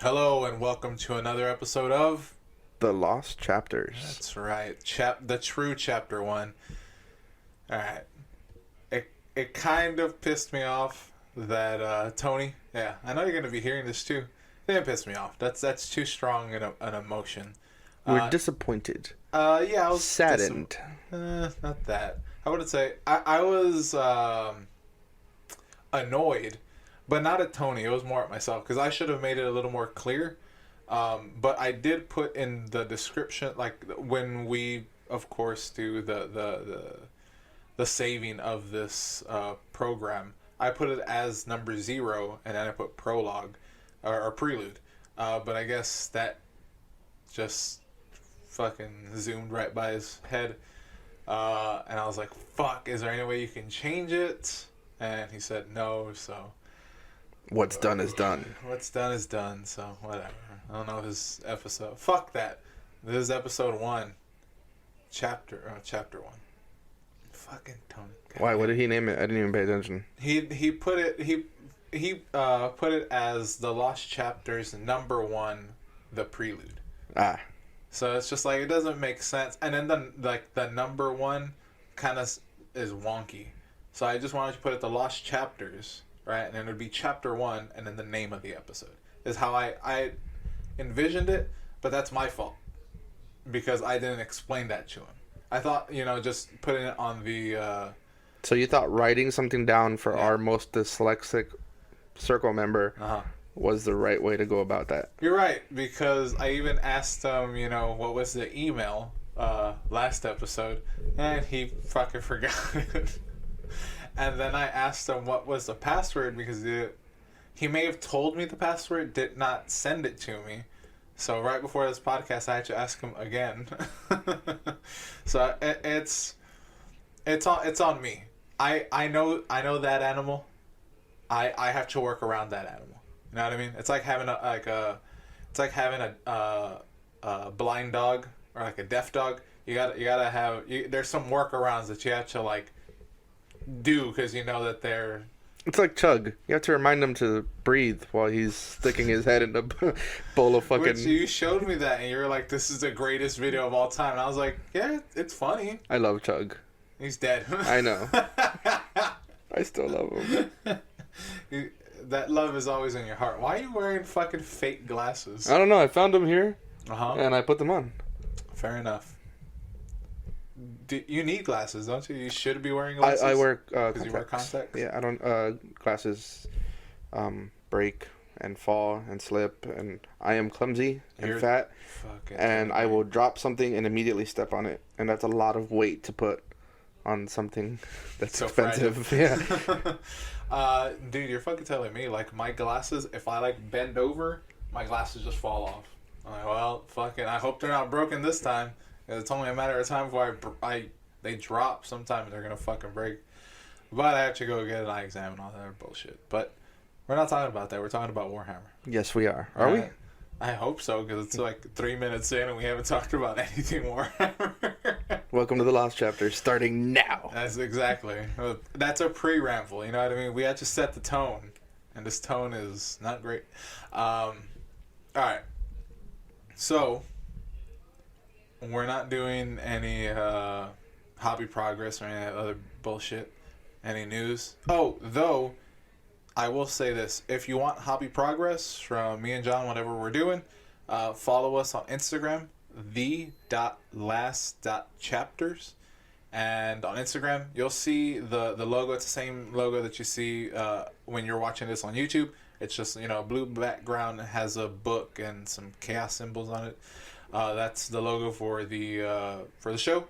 Hello and welcome to another episode of The Lost Chapters. That's right, the true chapter 1. All right. It kind of pissed me off that Tony, yeah, I know you're going to be hearing this too. It didn't piss me off. That's too strong an emotion. We're disappointed. Yeah, I was saddened. Not that. I wouldn't say I was annoyed, but not at Tony. It was more at myself because I should have made it a little more clear. But I did put in the description, like when we, of course, do the saving of this program. I put it as number 0, and then I put prologue or prelude. But I guess that just fucking zoomed right by his head. And I was like, "Fuck! Is there any way you can change it?" And he said no. So what's done is done. What's done is done. So whatever. I don't know his episode. Fuck that. This is episode 1, chapter 1. Fucking Tony. God. Why? What did he name it? I didn't even pay attention. He put it put it as the Lost Chapters number 1, the prelude. Ah. So it's just like it doesn't make sense, and then the number 1 kind of is wonky. So I just wanted to put it the Lost Chapters, right? And then it would be chapter 1, and then the name of the episode is how I envisioned it, but that's my fault because I didn't explain that to him. I thought, just putting it on the. So you thought writing something down for our most dyslexic circle member was the right way to go about that? You're right, because I even asked him, what was the email last episode, and he fucking forgot it. And then I asked him what was the password because he may have told me the password, did not send it to me. So right before this podcast, I had to ask him again. So it's on me. I know that animal. I have to work around that animal. You know what I mean? It's like having a blind dog or like a deaf dog. You gotta have. There's some workarounds that you have to like do because you know that they're. It's like Chug. You have to remind him to breathe while he's sticking his head in a bowl of fucking... Which you showed me that, and you were like, this is the greatest video of all time. And I was like, yeah, it's funny. I love Chug. He's dead. I know. I still love him. That love is always in your heart. Why are you wearing fucking fake glasses? I don't know. I found them here, and I put them on. Fair enough. You need glasses, don't you? You should be wearing glasses. I wear because you wear contacts. Yeah, I don't. Glasses break and fall and slip, and I am clumsy and fat, and I will drop something and immediately step on it, and that's a lot of weight to put on something that's so expensive. Yeah. Dude, you're fucking telling me. Like my glasses, if I like bend over, my glasses just fall off. I'm like, well, fucking. I hope they're not broken this time. It's only a matter of time before they drop. Sometimes they're gonna fucking break. But I have to go get an eye exam and all that bullshit. But we're not talking about that. We're talking about Warhammer. Yes, we are. Are we? I hope so, because it's like 3 minutes in and we haven't talked about anything Warhammer. Welcome to the Lost Chapter, starting now. That's exactly. That's a pre-ramble, you know what I mean? We had to set the tone, and this tone is not great. Alright. So, we're not doing any hobby progress or any other bullshit. Any news? Oh, though, I will say this. If you want hobby progress from me and John, whatever we're doing, follow us on Instagram, the.last.chapters. And on Instagram, you'll see the logo. It's the same logo that you see when you're watching this on YouTube. It's just, a blue background. It has a book and some chaos symbols on it. That's the logo for the show.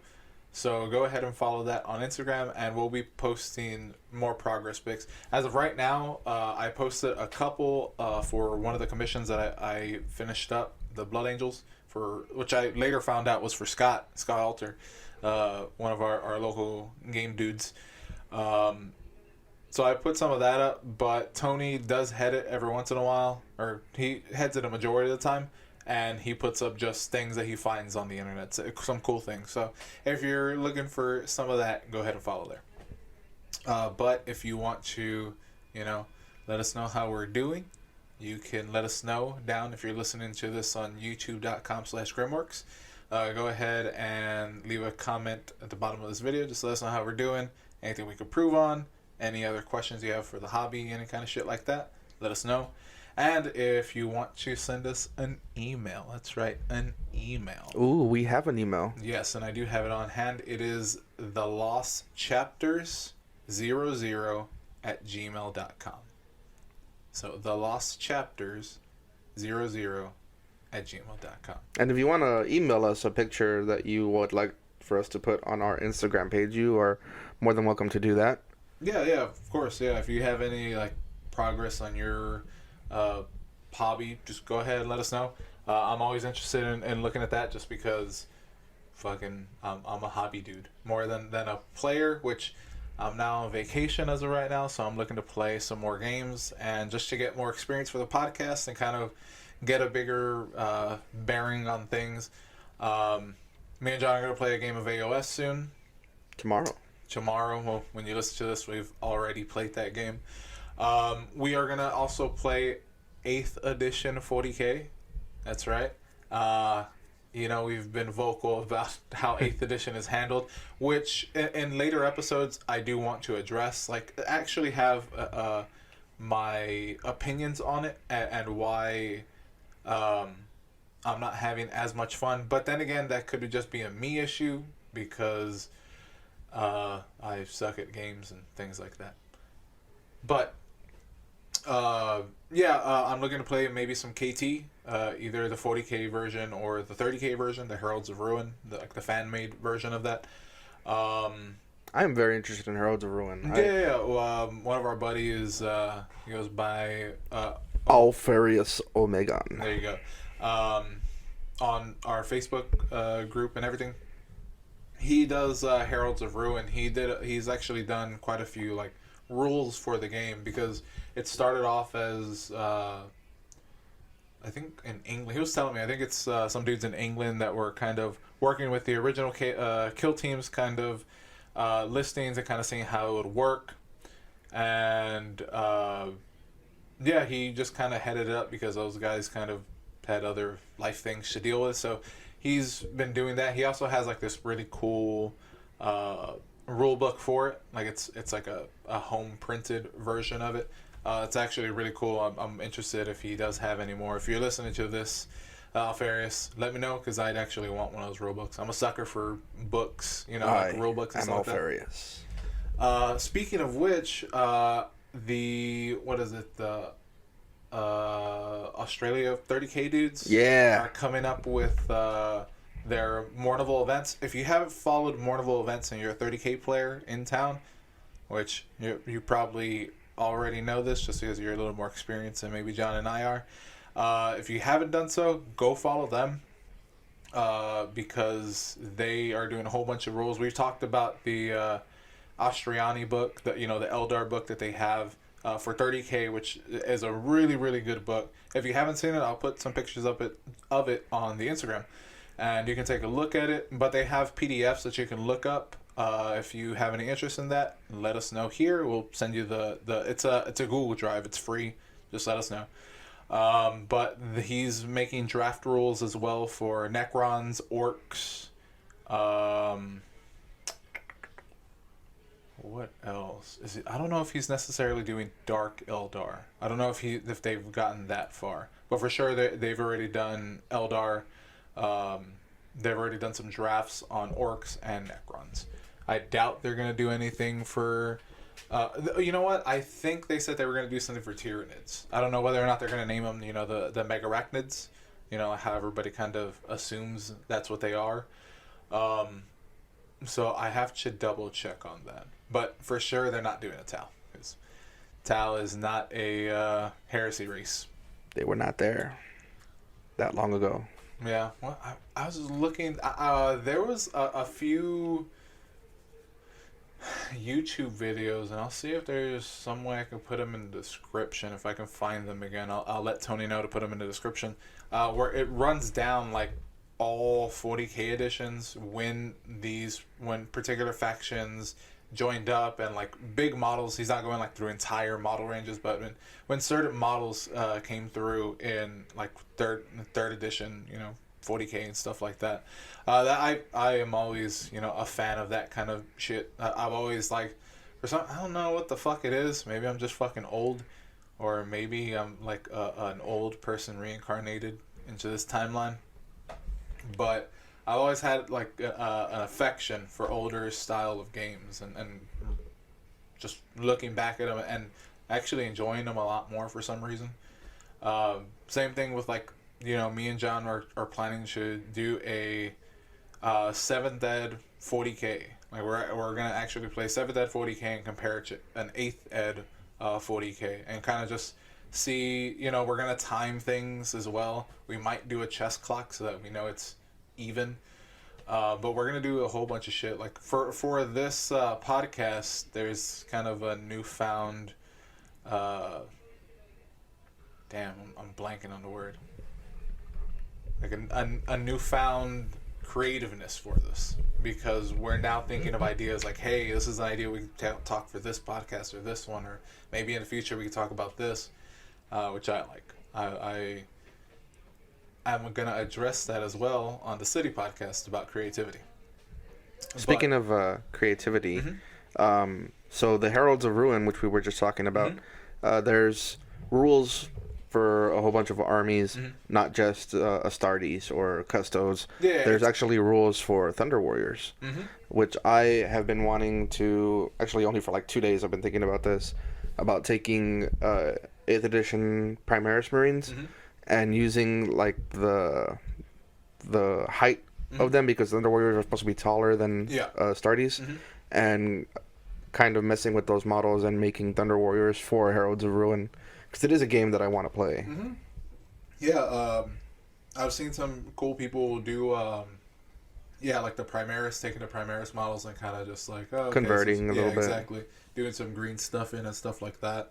So go ahead and follow that on Instagram, and we'll be posting more progress pics. As of right now, I posted a couple for one of the commissions that I finished up, the Blood Angels, which I later found out was for Scott Alter, one of our local game dudes. So I put some of that up, but Tony does head it every once in a while, or he heads it a majority of the time. And he puts up just things that he finds on the internet, some cool things. So if you're looking for some of that, go ahead and follow there. But if you want to, let us know how we're doing, you can let us know down if you're listening to this on youtube.com/grimworks. Go ahead and leave a comment at the bottom of this video. Just let us know how we're doing, anything we could improve on, any other questions you have for the hobby, any kind of shit like that. Let us know. And if you want to send us an email, that's right, an email. Ooh, we have an email. Yes, and I do have it on hand. It is thelostchapters00@gmail.com. So thelostchapters00@gmail.com. And if you want to email us a picture that you would like for us to put on our Instagram page, you are more than welcome to do that. Yeah, of course. Yeah, if you have any like progress on your hobby, just go ahead and let us know. I'm always interested in looking at that, just because fucking I'm a hobby dude more than a player, which I'm now on vacation as of right now, so I'm looking to play some more games and just to get more experience for the podcast and kind of get a bigger bearing on things. Me and John are going to play a game of AOS soon. Tomorrow. Well, when you listen to this, we've already played that game. We are going to also play 8th edition 40K. That's right. We've been vocal about how 8th edition is handled, which in later episodes I do want to address. Like, actually have my opinions on it and why I'm not having as much fun. But then again, that could just be a me issue because I suck at games and things like that. But I'm looking to play maybe some KT, either the 40K version or the 30K version, the Heralds of Ruin, the fan-made version of that. I am very interested in Heralds of Ruin. One of our buddies, he goes by Alfarius Omegon. There you go. On our Facebook group and everything, he does Heralds of Ruin. He's actually done quite a few like rules for the game, because it started off as I think in England. He was telling me, I think it's some dudes in England that were kind of working with the original Kill Team's kind of listings and kind of seeing how it would work. And he just kind of headed it up because those guys kind of had other life things to deal with. So he's been doing that. He also has like this really cool rule book for it. Like it's like a home printed version of it. It's actually really cool. I'm interested if he does have any more. If you're listening to this, Alfarius, let me know, because I'd actually want one of those rule books. I'm a sucker for books, like rule books and stuff like that. Alfarius. Speaking of which, the Australia 30K dudes are coming up with their Mournival events. If you haven't followed Mournival events and you're a 30K player in town, which you probably already know this just because you're a little more experienced than maybe John and I are. If you haven't done so, go follow them because they are doing a whole bunch of rules. We've talked about the Austriani book, the Eldar book that they have for 30K, which is a really, really good book. If you haven't seen it, I'll put some pictures of it on the Instagram, and you can take a look at it. But they have PDFs that you can look up. If you have any interest in that, let us know here. We'll send you it's a Google Drive. It's free. Just let us know. But he's making draft rules as well for Necrons, Orcs. What else is it? I don't know if he's necessarily doing Dark Eldar. I don't know if they've gotten that far, but for sure they've already done Eldar. They've already done some drafts on Orcs and Necrons. I doubt they're going to do anything for... you know what? I think they said they were going to do something for Tyranids. I don't know whether or not they're going to name them, the Megarachnids. How everybody kind of assumes that's what they are. So I have to double check on that. But for sure, they're not doing a Tal. Because Tal is not a heresy race. They were not there that long ago. Yeah. Well, I was looking... there was a few... YouTube videos, and I'll see if there's some way I can put them in the description. If I can find them again, I'll let Tony know to put them in the description, where it runs down like all 40K editions when particular factions joined up and like big models. He's not going like through entire model ranges, but when certain models came through in like third edition, 40K and stuff like that, that I am always a fan of that kind of shit. I've always like, for some, I don't know what the fuck it is. Maybe I'm just fucking old, or maybe I'm like an old person reincarnated into this timeline. But I've always had like an affection for older style of games, and just looking back at them and actually enjoying them a lot more for some reason. Same thing with like, me and John are planning to do a 7th ed 40K. Like we're gonna actually play 7th ed 40K and compare it to an 8th ed 40K, and kind of just see, we're gonna time things as well. We might do a chess clock so that we know it's even. But we're gonna do a whole bunch of shit. Like for this podcast, there's kind of a newfound I'm blanking on the word. Like a newfound creativeness for this, because we're now thinking of ideas like, hey, this is an idea we can talk for this podcast or this one, or maybe in the future we can talk about this, which I like. I'm gonna address that as well on the City podcast about creativity. Speaking of creativity, so the Heralds of Ruin, which we were just talking about, there's rules for a whole bunch of armies, not just Astartes or Custos. Yeah, there's actually rules for Thunder Warriors, which I have been wanting to, actually only for like 2 days I've been thinking about this, about taking 8th edition Primaris Marines and using like the height of them, because Thunder Warriors are supposed to be taller than Astartes, and kind of messing with those models and making Thunder Warriors for Heralds of Ruin. Because it is a game that I want to play. Yeah, I've seen some cool people do, like the Primaris, taking the Primaris models and kind of just like, converting a little bit. Exactly. Doing some green stuff in and stuff like that.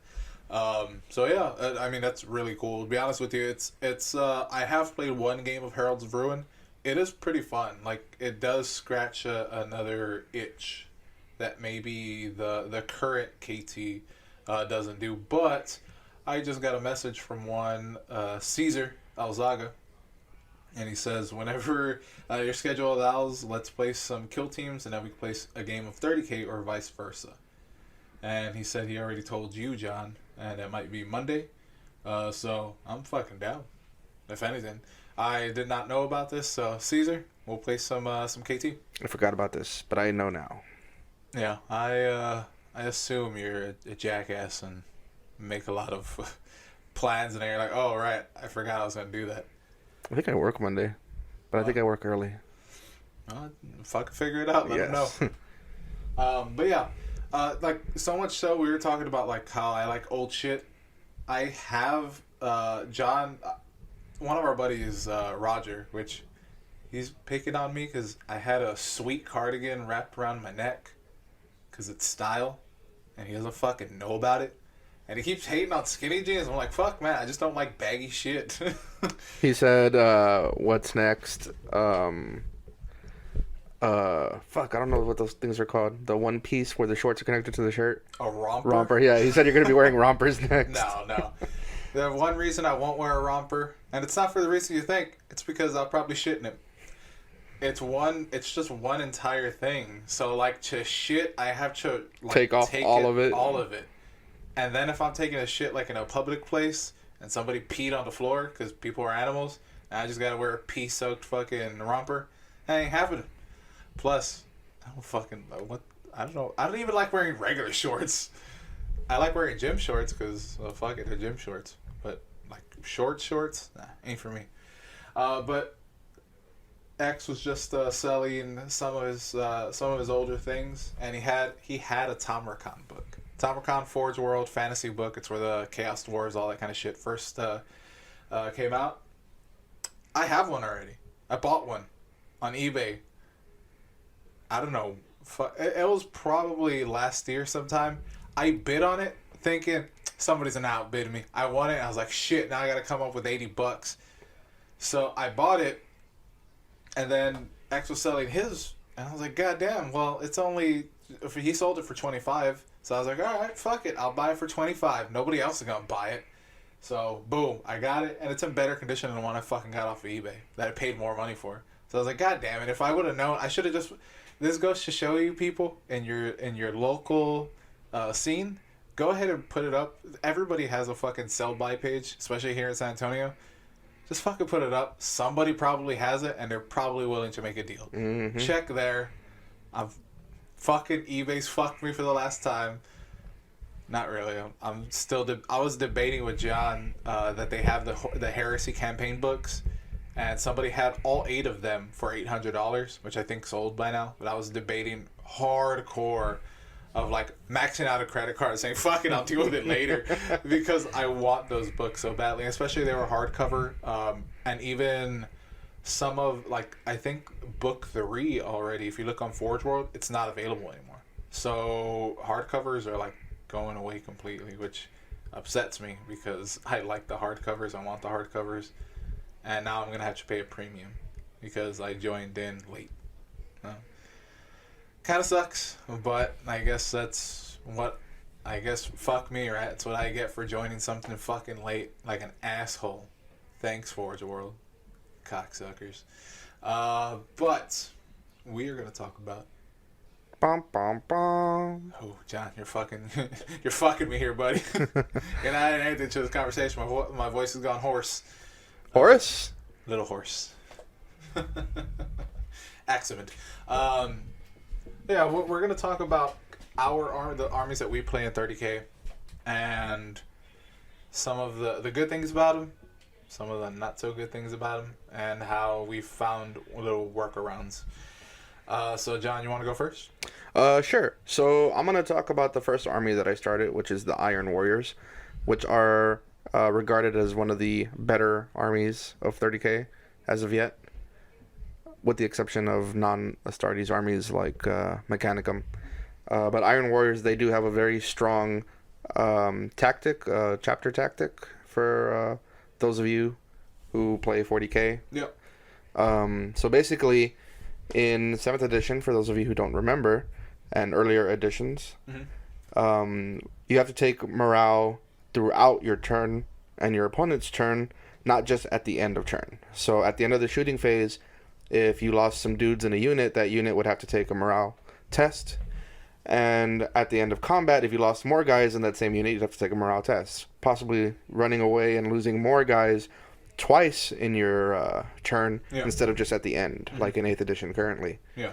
I mean, that's really cool. To be honest with you, it's I have played one game of Heralds of Ruin. It is pretty fun. Like, it does scratch another itch that maybe the current KT doesn't do, but I just got a message from one Caesar Alzaga, and he says, whenever your schedule allows, let's play some kill teams, and then we can play a game of 30K or vice versa. And he said he already told you, John, and it might be Monday. So I'm fucking down. If anything, I did not know about this. So Caesar, we'll play some KT. I forgot about this, but I know now. Yeah, I assume you're a jackass and make a lot of plans, and then you're like, oh, right, I forgot I was going to do that. I think I work Monday, but I think I work early. Fucking figure it out. Let me know. But yeah, like, so much so, we were talking about like how I like old shit. I have John, one of our buddies, Roger, which he's picking on me because I had a sweet cardigan wrapped around my neck because it's style, and he doesn't fucking know about it. And he keeps hating on skinny jeans. I'm like, fuck, man, I just don't like baggy shit. He said, what's next? Fuck, I don't know what those things are called. The one piece where the shorts are connected to the shirt. A romper? Romper, yeah. He said you're going to be wearing rompers next. No. The one reason I won't wear a romper, and it's not for the reason you think, it's because I'll probably shit in it. It's just one entire thing. So, like, to shit, I have to, like, take all of it. All of it. And then if I'm taking a shit, like, in a public place, and somebody peed on the floor, because people are animals, and I just gotta wear a pee-soaked fucking romper, that ain't happening. Plus, I don't know. I don't even like wearing regular shorts. I like wearing gym shorts, because, well, fuck it, they're gym shorts. But, like, shorts? Nah, ain't for me. But X was just selling some of his older things, and he had a Tamarkan book. Tamarkan Forge World fantasy book. It's where the Chaos Dwarves, all that kind of shit first came out. I have one already. I bought one on eBay. I don't know. It was probably last year sometime. I bid on it thinking somebody's gonna outbid me. I won it, and I was like, shit, now I gotta come up with $80. So I bought it, and then X was selling his, and I was like, god damn, well, it's only he sold it for 25. So I was like, all right, fuck it, I'll buy it for 25. Nobody else is gonna buy it. So boom, I got it, and it's in better condition than the one I fucking got off of eBay that I paid more money for. So I was like, God damn it! If I would have known, I should have just. This goes to show you, people in your local scene. Go ahead and put it up. Everybody has a fucking sell by page, especially here in San Antonio. Just fucking put it up. Somebody probably has it, and they're probably willing to make a deal. Mm-hmm. Check there. I've fucking eBay's fucked me for the last time. Not really. I'm still. I was debating with John that they have the Heresy campaign books, and somebody had all 8 of them for $800, which I think sold by now. But I was debating hardcore of like maxing out a credit card, saying "fuck it, I'll deal with it later," because I want those books so badly. Especially they were hardcover, and even some of like I think book 3 already. If you look on Forge World, it's not available anymore. So hardcovers are like going away completely, which upsets me because I like the hardcovers. I want the hardcovers, and now I'm gonna have to pay a premium because I joined in late. Kind of sucks, but I guess that's what. I guess fuck me, right? That's what I get for joining something fucking late, like an asshole. Thanks, Forge World, cocksuckers. But we are gonna talk about. Bum, bum, bum. Oh, John, you're fucking me here, buddy. And I didn't add into this conversation. My voice has gone hoarse. Horace? Little horse. Accident. Yeah, we're gonna talk about the armies that we play in 30K, and some of the good things about them, some of the not so good things about them, and how we found little workarounds. So, John, you want to go first? Sure. So I'm going to talk about the first army that I started, which is the Iron Warriors, which are regarded as one of the better armies of 30K as of yet, with the exception of non-Astartes armies like Mechanicum. But Iron Warriors, they do have a very strong chapter tactic for those of you who play 40K. Yep. So basically, in 7th edition, for those of you who don't remember, and earlier editions, you have to take morale throughout your turn and your opponent's turn, not just at the end of turn. So at the end of the shooting phase, if you lost some dudes in a unit, that unit would have to take a morale test. And at the end of combat, if you lost more guys in that same unit, you'd have to take a morale test. Possibly running away and losing more guys twice in your turn instead of just at the end, like in 8th edition currently. Yeah.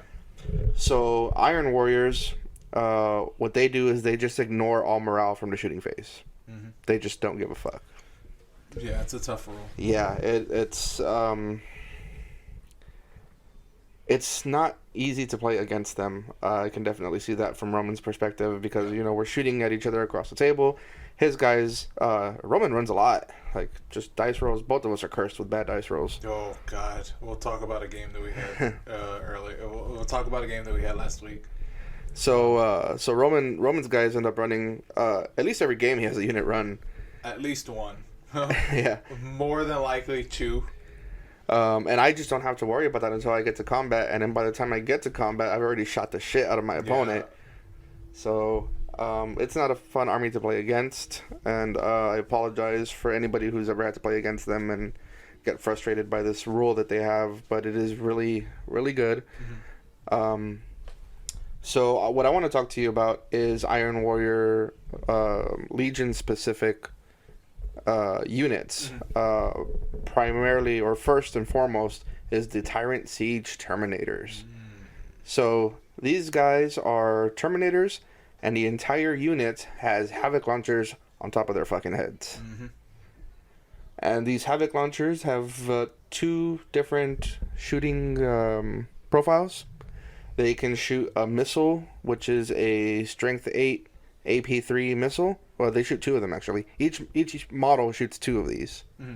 So Iron Warriors, what they do is they just ignore all morale from the shooting phase. Mm-hmm. They just don't give a fuck. Yeah, it's a tough rule. Yeah, it's not easy to play against them. I can definitely see that from Roman's perspective because, we're shooting at each other across the table. His guys, Roman runs a lot. Like, just dice rolls. Both of us are cursed with bad dice rolls. Oh, God. We'll talk about a game that we had earlier. We'll talk about a game that we had last week. So Roman's guys end up running, at least every game he has a unit run. At least one. Yeah. More than likely 2. And I just don't have to worry about that until I get to combat. And then by the time I get to combat, I've already shot the shit out of my opponent. Yeah. So it's not a fun army to play against. And I apologize for anybody who's ever had to play against them and get frustrated by this rule that they have. But it is really, really good. Mm-hmm. So what I want to talk to you about is Iron Warrior Legion-specific units. Mm-hmm. Primarily, or first and foremost, is the Tyrant Siege Terminators. So these guys are Terminators, and the entire unit has Havoc launchers on top of their fucking heads. Mm-hmm. And these Havoc launchers have 2 different shooting profiles. They can shoot a missile, which is a Strength 8 AP3 missile. Well, they shoot 2 of them, actually. Each model shoots 2 of these. Mm-hmm.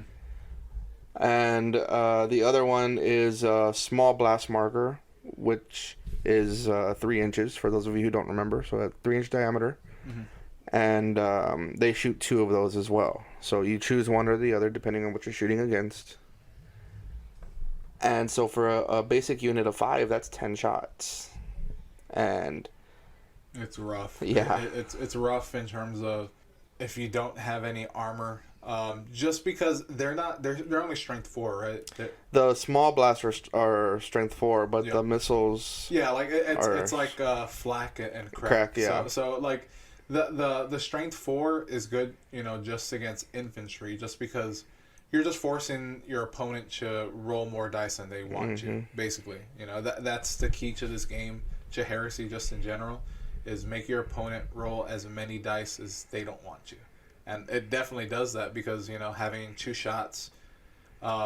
And the other one is a small blast marker, which is 3 inches, for those of you who don't remember. So a 3-inch diameter. Mm-hmm. And they shoot 2 of those as well. So you choose one or the other, depending on what you're shooting against. And so for a basic unit of 5, that's 10 shots. And It's rough. Yeah. It's rough in terms of if you don't have any armor. Just because they're only strength 4, right? The small blasters are strength 4, but the missiles. Yeah, like it's like flak and crack. Yeah. So like the strength 4 is good, just against infantry, just because you're just forcing your opponent to roll more dice than they want to. Basically, that's the key to this game, to Heresy, just in general, is make your opponent roll as many dice as they don't want to. And it definitely does that because, having 2 shots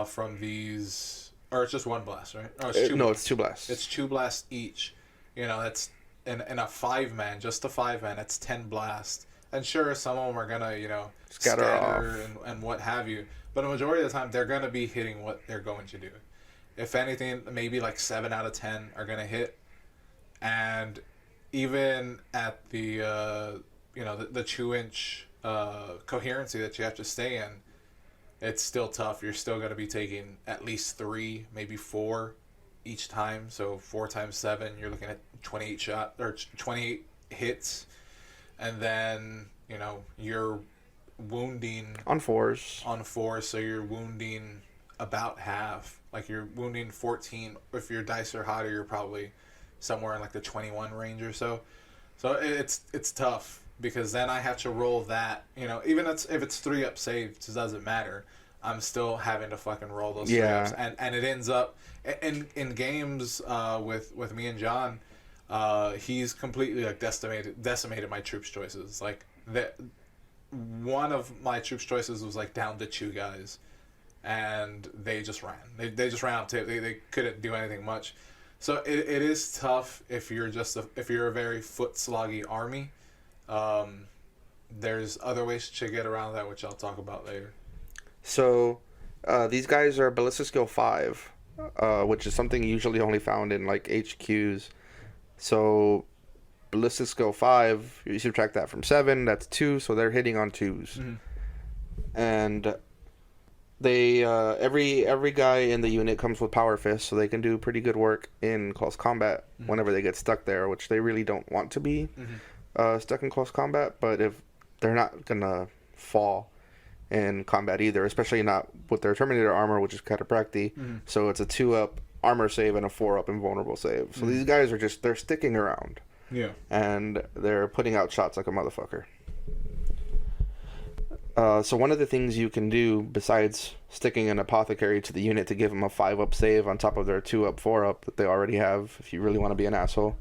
from these... Or it's just 1 blast, right? Oh, it's 2 No, it's 2 blasts. It's 2 blasts each. That's... In a 5-man, just a 5-man, it's 10 blasts. And sure, some of them are going to, scatter off. And what have you. But a majority of the time, they're going to be hitting what they're going to do. If anything, maybe like 7 out of 10 are going to hit. And even at the, the 2-inch... coherency that you have to stay in, it's still tough. You're still going to be taking at least 3, maybe 4 each time. So 4 times 7, you're looking at 28 hits, and then you're wounding on 4s. So you're wounding about half. Like you're wounding 14. If your dice are hotter, you're probably somewhere in like the 21 range or so. So it's tough. Because then I have to roll that, even if it's 3-up saves, it doesn't matter. I'm still having to fucking roll those 3-ups. And it ends up, in games with me and John, he's completely like decimated my troops choices. Like, one of my troops choices was like down to 2 guys. And they just ran. They just ran up to it. They couldn't do anything much. So it is tough if you're a very foot-sloggy army. There's other ways to get around that, which I'll talk about later. So, these guys are ballistic skill 5, which is something usually only found in like HQs. So, ballistic skill 5, you subtract that from 7, that's 2, so they're hitting on 2s. And they every guy in the unit comes with power fist, so they can do pretty good work in close combat whenever they get stuck there, which they really don't want to be. Stuck in close combat, but if they're not gonna fall in combat either, especially not with their Terminator armor, which is catapracty. So it's a 2-up armor save and a 4-up invulnerable save. So these guys are they're sticking around. Yeah. And they're putting out shots like a motherfucker. So one of the things you can do, besides sticking an apothecary to the unit to give them a 5-up save on top of their 2-up, 4-up that they already have, if you really want to be an asshole,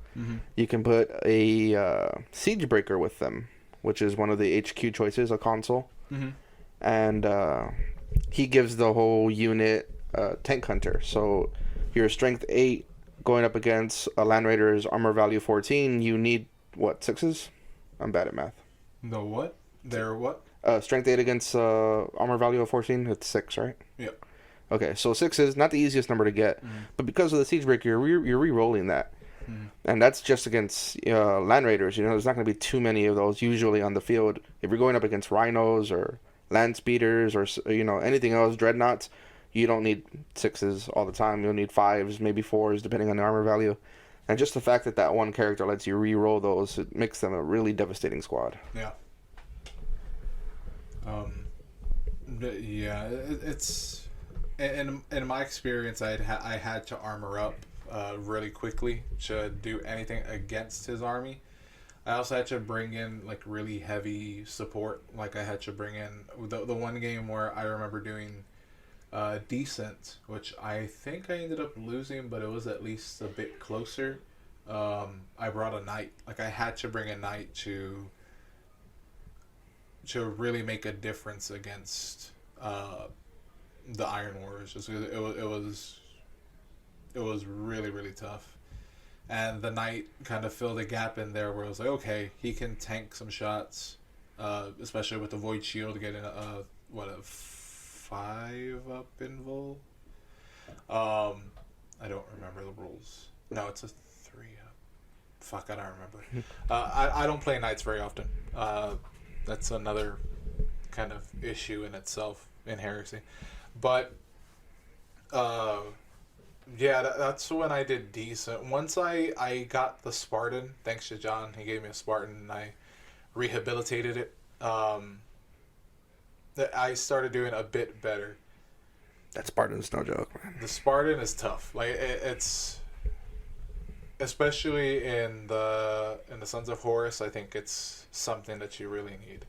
you can put a siege breaker with them, which is one of the HQ choices, a console. And he gives the whole unit tank hunter. So your strength 8 going up against a Land Raider's armor value 14, you need, what, 6s? I'm bad at math. The what? They're what? Strength 8 against armor value of 14, it's 6, right? Yep. Okay, so 6 is not the easiest number to get, but because of the siege breaker, you're re-rolling that. And that's just against Land Raiders. There's not going to be too many of those usually on the field. If you're going up against Rhinos or Land Speeders or anything else, Dreadnoughts, you don't need 6s all the time. You'll need 5s, maybe 4s, depending on the armor value. And just the fact that one character lets you re-roll those, it makes them a really devastating squad. Yeah. Yeah, it's in my experience, I had to armor up really quickly to do anything against his army. I also had to bring in like really heavy support. Like I had to bring in the one game where I remember doing decent, which I think I ended up losing, but it was at least a bit closer. I brought a knight. Like I had to bring a knight to really make a difference against the Iron Warriors. Just it was really, really tough. And the knight kind of filled a gap in there where it was like, okay, he can tank some shots, especially with the Void Shield getting a 5-up invul. I don't remember the rules. No, it's a 3-up. Fuck, I don't remember. I don't play knights very often. That's another kind of issue in itself in Heresy. But Yeah, that's when I did decent. Once I got the Spartan, thanks to John, he gave me a Spartan, and I rehabilitated it. I started doing a bit better. That Spartan's no joke, man. The Spartan is tough. Like it's especially in the Sons of Horus. I think it's something that you really need.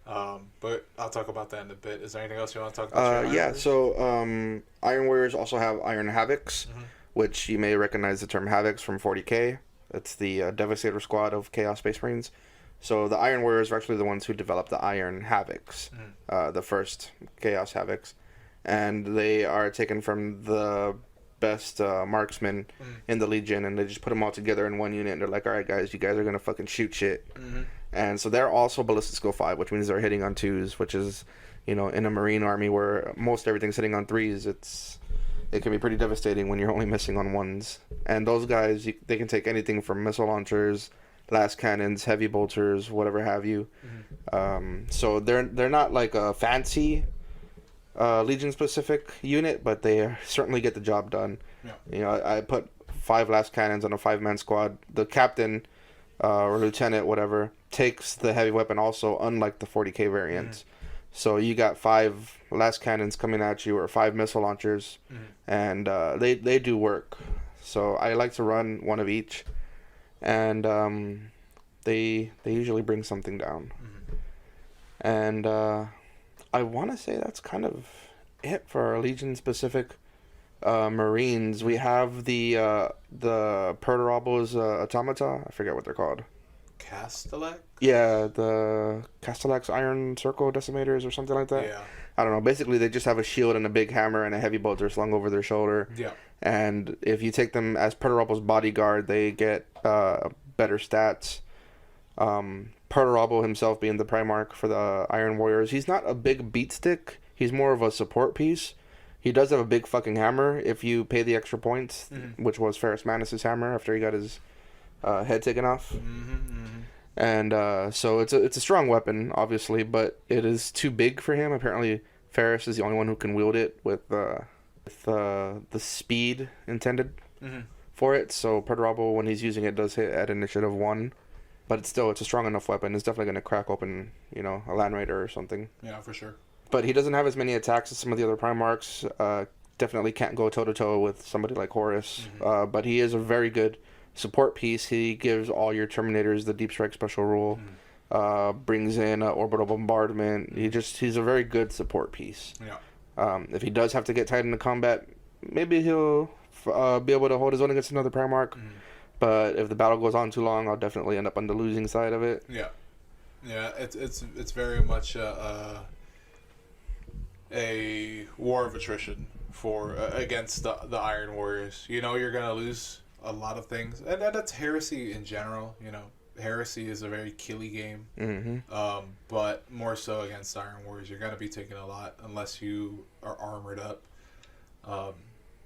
But I'll talk about that in a bit. Is there anything else you want to talk about? Yeah, so Iron Warriors also have Iron Havocs, which you may recognize the term Havocs from 40K. It's the Devastator squad of Chaos Space Marines. So the Iron Warriors are actually the ones who developed the Iron Havocs, the first Chaos Havocs. And they are taken from the best marksmen in the Legion, and they just put them all together in one unit, and they're like, all right, guys, you guys are going to fucking shoot shit. And so they're also ballistic skill 5, which means they're hitting on 2s, which is, in a Marine army where most everything's hitting on 3s, it can be pretty devastating when you're only missing on 1s. And those guys, they can take anything from missile launchers, las cannons, heavy bolters, whatever have you. So they're not like a fancy Legion specific unit, but they certainly get the job done. I put 5 las cannons on a 5-man squad. The captain or lieutenant, whatever, takes the heavy weapon also, unlike the 40K variant. So you got 5 las cannons coming at you, or 5 missile launchers, and they do work. So I like to run one of each, and they usually bring something down. And I want to say that's kind of it for our Legion specific Marines. We have the Perturable's automata. I forget what they're called. Castellax? Yeah, the Castellax Iron Circle Decimators or something like that. Yeah. I don't know. Basically, they just have a shield and a big hammer and a heavy bolter slung over their shoulder. Yeah. And if you take them as Perturable's bodyguard, they get better stats. Perturable himself being the Primarch for the Iron Warriors. He's not a big beat stick. He's more of a support piece. He does have a big fucking hammer if you pay the extra points, which was Ferrus Manus' hammer after he got his head taken off. And so it's a strong weapon, obviously, but it is too big for him. Apparently, Ferrus is the only one who can wield it with the speed intended for it. So Perturable, when he's using it, does hit at initiative 1. But it's a strong enough weapon. It's definitely going to crack open, a Land Raider or something. Yeah, for sure. But he doesn't have as many attacks as some of the other Primarchs. Definitely can't go toe-to-toe with somebody like Horus. But he is a very good support piece. He gives all your Terminators the Deep Strike special rule. Brings in orbital bombardment. He's a very good support piece. Yeah. If he does have to get tied into combat, maybe he'll be able to hold his own against another Primarch. But if the battle goes on too long, I'll definitely end up on the losing side of it. Yeah. It's very much a war of attrition for against the Iron Warriors. You're gonna lose a lot of things, and that's Heresy in general. Heresy is a very killy game, but more so against Iron Warriors. You're gonna be taking a lot unless you are armored up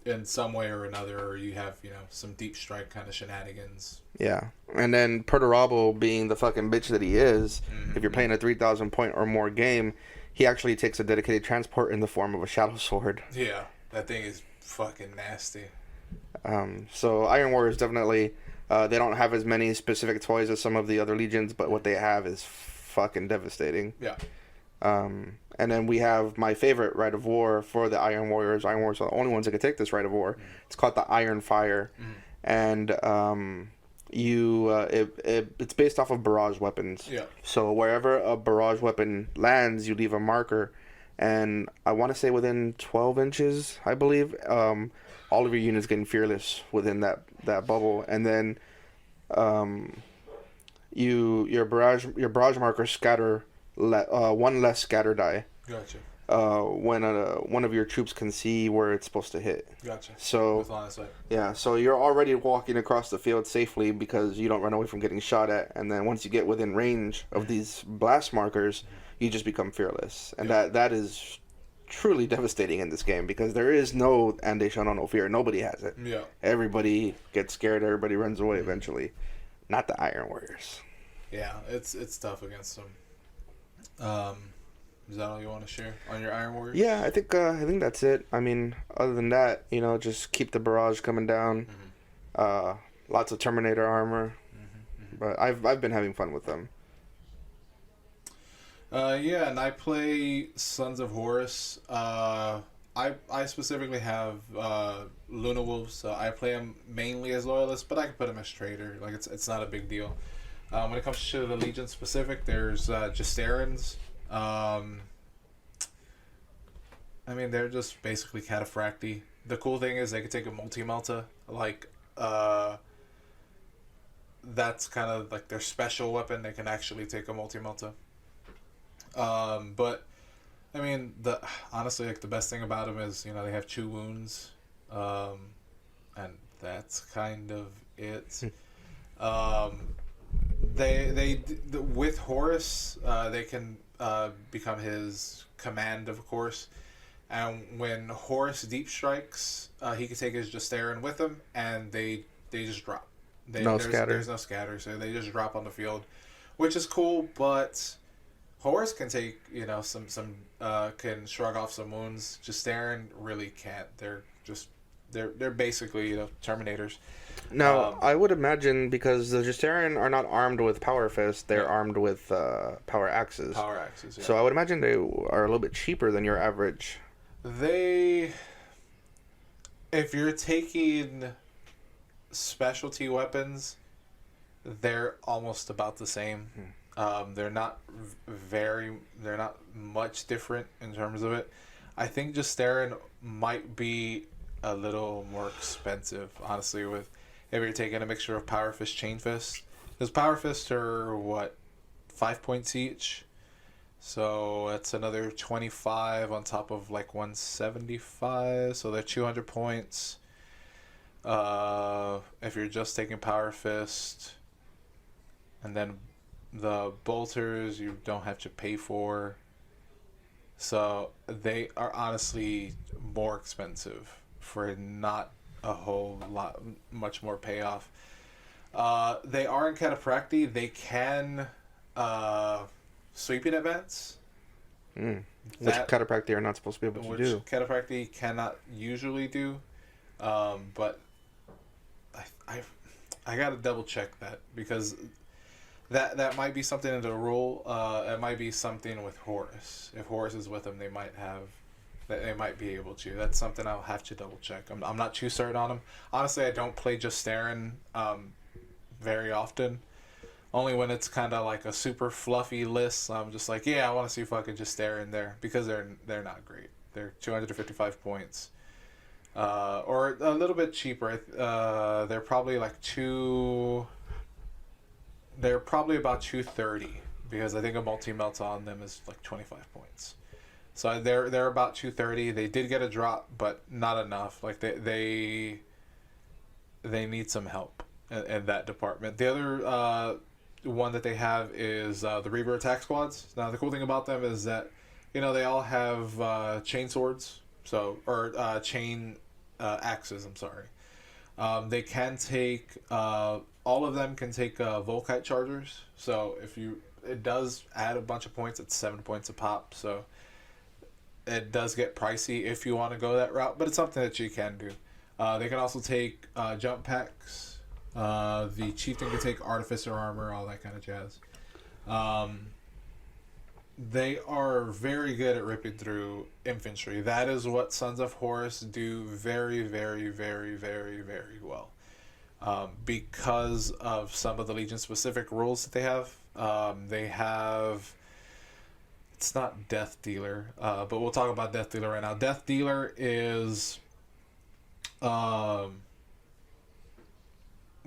in some way or another, or you have some deep strike kind of shenanigans. Yeah, and then Perturable being the fucking bitch that he is, if you're playing a 3,000 point or more game, he actually takes a dedicated transport in the form of a Shadow Sword. Yeah, that thing is fucking nasty. So Iron Warriors definitely, they don't have as many specific toys as some of the other Legions, but what they have is fucking devastating. Yeah. And then we have my favorite Rite of War for the Iron Warriors. Iron Warriors are the only ones that can take this Rite of War. It's called the Iron Fire. And it's based off of barrage weapons. Yeah. So wherever a barrage weapon lands, you leave a marker. And I want to say within 12 inches, I believe, all of your units getting fearless within that bubble. And then your barrage markers scatter one less scatter die. Gotcha. When one of your troops can see where it's supposed to hit. Gotcha. So with line of sight. Yeah, so you're already walking across the field safely because you don't run away from getting shot at, and then once you get within range of these blast markers, you just become fearless, and that is truly devastating in this game because there is no "and they shall know no fear." Nobody has it. Yeah. Everybody gets scared. Everybody runs away eventually. Not the Iron Warriors. Yeah, it's tough against them. Is that all you want to share on your Iron Warriors? Yeah, I think that's it. I mean, other than that, just keep the barrage coming down. Lots of Terminator armor, but I've been having fun with them. Yeah, and I play Sons of Horus. I specifically have Luna Wolves, so I play them mainly as loyalists, but I can put them as traitor. Like it's not a big deal. When it comes to the Legion specific, there's Justerans. I mean, they're just basically cataphracti. The cool thing is they can take a multi-melta. Like, that's kind of like their special weapon. They can actually take a multi-melta. But, I mean, honestly, like, the best thing about them is, they have 2 wounds. And that's kind of it. With Horus, they can become his command, of course. And when Horus deep strikes, he can take his Justeran with him, and they just drop. There's no scatter, so they just drop on the field, which is cool. But Horus can take some can shrug off some wounds. Justeran really can't. They're basically Terminators. Now, I would imagine because the Justeran are not armed with Power Fist, they're armed with Power Axes. Power Axes, yeah. So I would imagine they are a little bit cheaper than your average. If you're taking specialty weapons, they're almost about the same. They're not much different in terms of it. I think Justeran might be a little more expensive, honestly, if you're taking a mixture of Power Fist, Chain Fist. Because Power Fists are, 5 points each? So that's another 25 on top of 175. So they're 200 points. If you're just taking Power Fist. And then the bolters you don't have to pay for. So they are honestly more expensive for not a whole lot, much more payoff. They are in cataphracti. They can sweep in advance. Which cataphracti are not supposed to be able to do. Which cataphracti cannot usually do. But I gotta double check that, because that might be something in the rule. It might be something with Horus. If Horus is with them, they might be able to. That's something I'll have to double check. I'm not too certain on them. Honestly, I don't play Justeran very often. Only when it's kind of like a super fluffy list. I'm just like, yeah, I want to see if I can Justeran there, because they're not great. They're 255 points. Or a little bit cheaper. They're probably They're probably about 230, because I think a multi-melt on them is 25 points. So they're about 230. They did get a drop, but not enough. They need some help in that department. The other one that they have is the Reaver attack squads. Now the cool thing about them is that they all have chain swords, or chain axes. I'm sorry. They can take all of them can take Volkite chargers. So it does add a bunch of points. It's 7 points a pop. So it does get pricey if you want to go that route, but it's something that you can do. They can also take jump packs. The chieftain can take artificer armor, all that kind of jazz. They are very good at ripping through infantry. That is what Sons of Horus do very, very, very, very, very well. Because of some of the Legion specific rules that they have. It's not Death Dealer, but we'll talk about Death Dealer right now. Death Dealer is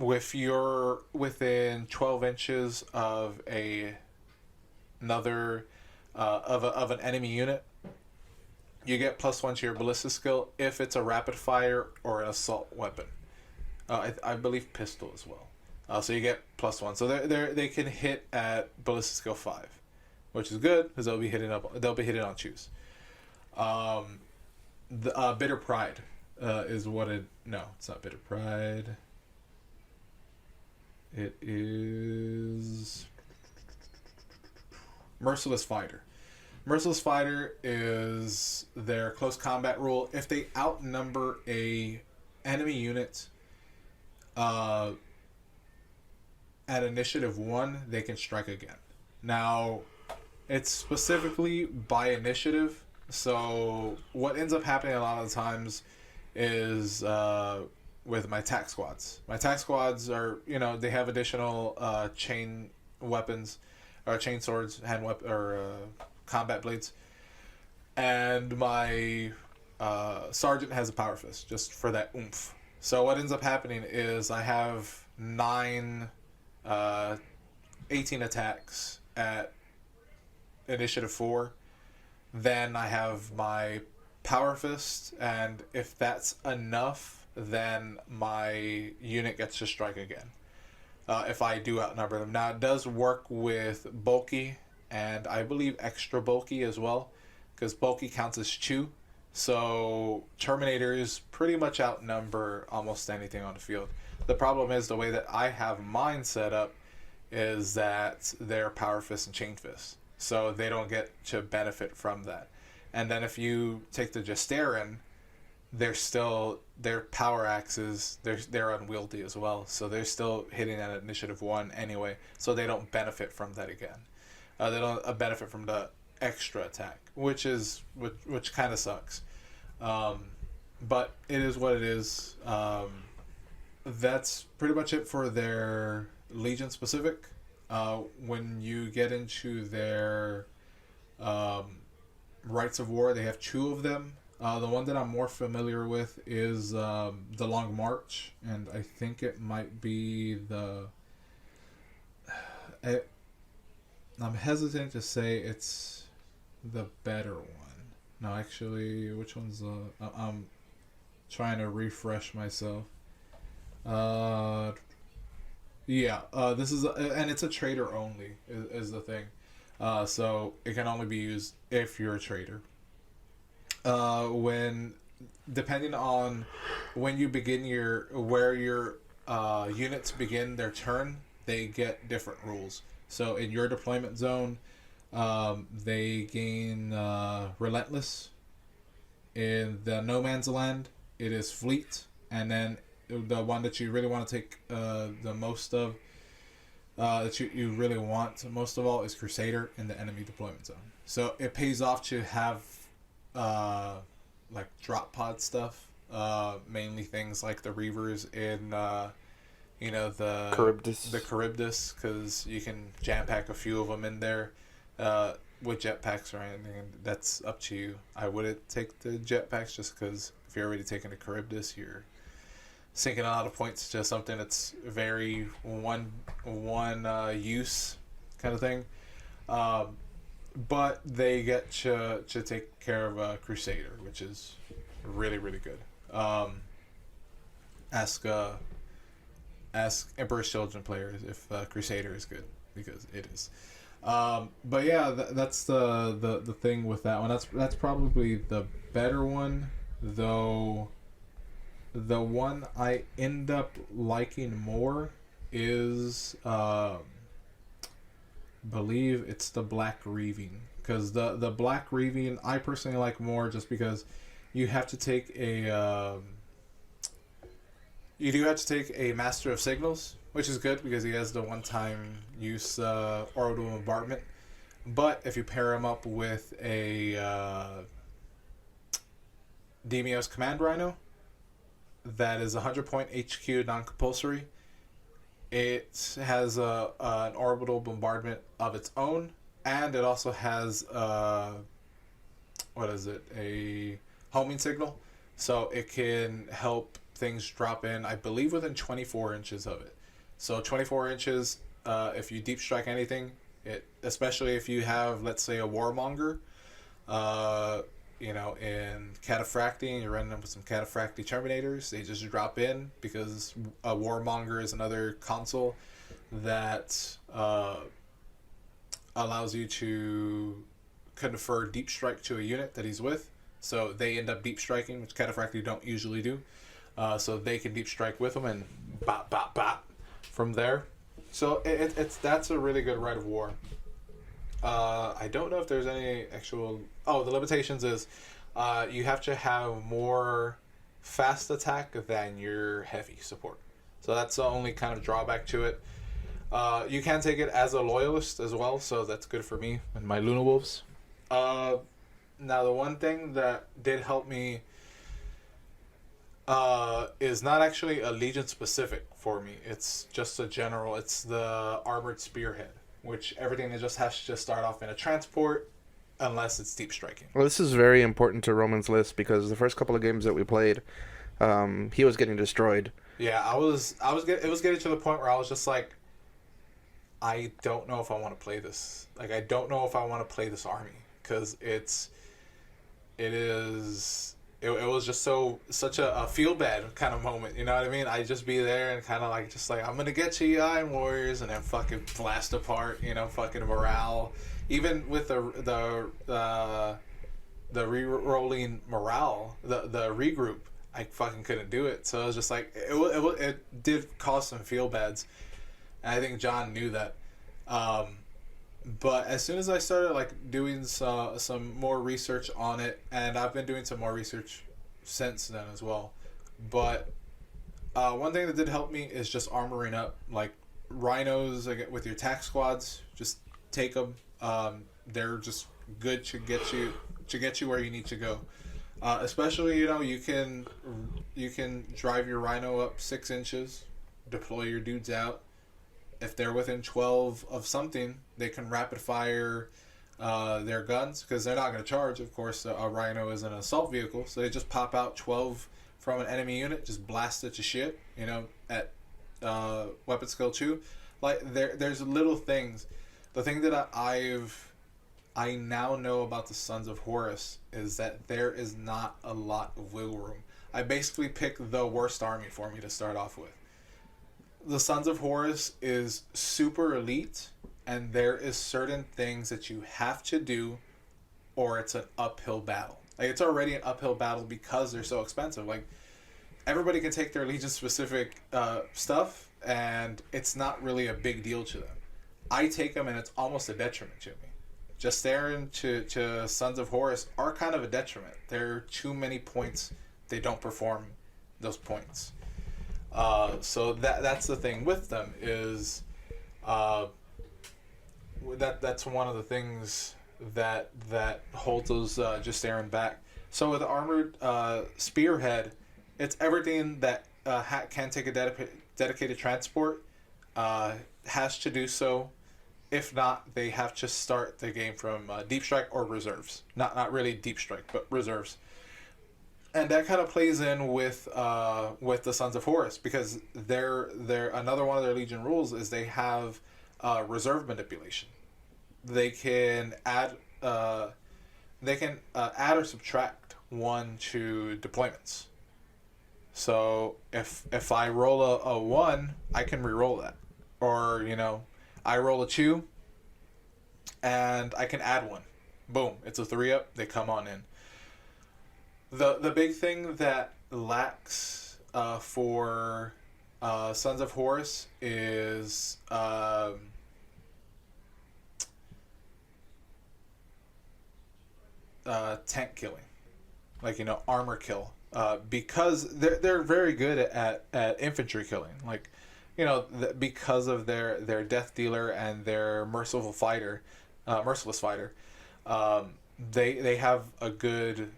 if you're within 12 inches of another of an enemy unit, you get +1 to your ballistic skill if it's a rapid fire or an assault weapon. I believe pistol as well. So you get +1. So they can hit at ballistic skill 5, which is good, because they'll be hitting on choose. The Bitter Pride is what it. No, it's not Bitter Pride. It is Merciless Fighter. Merciless Fighter is their close combat rule. If they outnumber a enemy unit at initiative 1, they can strike again. Now, it's specifically by initiative. So what ends up happening a lot of the times is with my tac squads. My tac squads are, they have additional chain weapons or chain swords, hand weapon or combat blades, and my sergeant has a power fist just for that oomph. So what ends up happening is I have 18 attacks at initiative 4. Then I have my power fist, and if that's enough, then my unit gets to strike again. If I do outnumber them. Now, it does work with bulky, and I believe extra bulky as well, because bulky counts as chew. So Terminators pretty much outnumber almost anything on the field. The problem is the way that I have mine set up is that they're power fist and chain fist. So they don't get to benefit from that. And then if you take the Justarin, they're still, their power axes, they're unwieldy as well. So they're still hitting at initiative 1 anyway. So they don't benefit from that again. They don't benefit from the extra attack, which kind of sucks. But it is what it is. That's pretty much it for their Legion specific. When you get into their Rites of War, they have 2 of them. The one that I'm more familiar with is the Long March, and I think it might be I'm hesitant to say it's the better one. No, actually, which one's I'm trying to refresh myself. This is and it's a trader only is the thing. So it can only be used if you're a trader. Depending on when you begin where your units begin their turn, they get different rules. So in your deployment zone, they gain Relentless. In the No Man's Land, it is Fleet, and then the one that you really want to take the most of, that you really want most of all, is Crusader in the enemy deployment zone. So it pays off to have like drop pod stuff, mainly things like the Reavers in the Charybdis, because you can jam pack a few of them in there with jetpacks or anything, and that's up to you. I wouldn't take the jetpacks just because if you're already taking the Charybdis, you're sinking a lot of points to something that's very one use kind of thing. But they get to take care of Crusader, which is really, really good. Ask Emperor's Children players if Crusader is good, because it is. But yeah, that's the thing with that one. That's probably the better one, though. The one I end up liking more is believe it's the Black Reaving, because the Black Reaving I personally like more just because you have to take a Master of Signals, which is good because he has the one-time use orbital bombardment. But if you pair him up with a Demios Command Rhino, that is 100 point HQ non-compulsory. It has an orbital bombardment of its own, and it also has a homing signal, so it can help things drop in, I believe, within 24 inches of it. So 24 inches, if you deep strike anything, especially if you have, let's say, a Warmonger, in Cataphracti, you're running up with some Cataphracti Terminators, they just drop in, because a Warmonger is another console that allows you to confer deep strike to a unit that he's with. So they end up deep striking, which Cataphracti don't usually do. So they can deep strike with them and bop, bop, bop from there. So that's a really good Rite of War. I don't know if there's any actual. Oh, the limitations is, you have to have more fast attack than your heavy support. So that's the only kind of drawback to it. You can take it as a loyalist as well, so that's good for me and my Luna Wolves. Now the one thing that did help me is not actually a Legion specific for me. It's just a general. It's the Armored Spearhead, which everything that just has to just start off in a transport, unless it's deep striking. Well, this is very important to Roman's list because the first couple of games that we played, he was getting destroyed. Yeah, it was getting to the point where I was just like, I don't know if I want to play this. Like, I don't know if I want to play this army because it was just such a feel bad kind of moment, you know what I mean? I'd just be there and kind of like just like I'm gonna get you Iron Warriors and then fucking blast apart, you know, fucking morale. Even with the re-rolling morale, the regroup, I fucking couldn't do it. So it was just like it did cause some feel bads, and I think John knew that. But as soon as I started like doing some more research on it, and I've been doing some more research since then as well. But one thing that did help me is just armoring up, like rhinos with your tac squads. Just take them. They're just good to get you where you need to go. Especially, you know, you can drive your rhino up 6 inches, deploy your dudes out. If they're within 12 of something, they can rapid fire their guns because they're not going to charge. Of course, a rhino is an assault vehicle, so they just pop out 12 from an enemy unit, just blast it to shit. You know, at weapon skill 2, like there's little things. The thing that I now know about the Sons of Horus is that there is not a lot of wiggle room. I basically picked the worst army for me to start off with. The Sons of Horus is super elite, and there is certain things that you have to do, or it's an uphill battle. Like, it's already an uphill battle because they're so expensive. Like, everybody can take their Legion specific stuff, and it's not really a big deal to them. I take them, and it's almost a detriment to me. Just staring to Sons of Horus are kind of a detriment. There are too many points. They don't perform those points. So that's the thing with them is that's one of the things that holds those Justarin back. So with the armored spearhead, it's everything that can take a dedicated transport has to do so. If not, they have to start the game from deep strike or reserves. Not really deep strike, but reserves. And that kind of plays in with the Sons of Horus because they're another one of their Legion rules is they have reserve manipulation. They can add or subtract 1 to deployments. So if I roll a 1, I can re-roll that, or you know, I roll a 2, and I can add 1. Boom! It's a 3-up. They come on in. The big thing that lacks for Sons of Horus is tank killing, like, you know, armor kill, because they're very good at infantry killing, like, you know, because of their death dealer and their merciless fighter. They have a good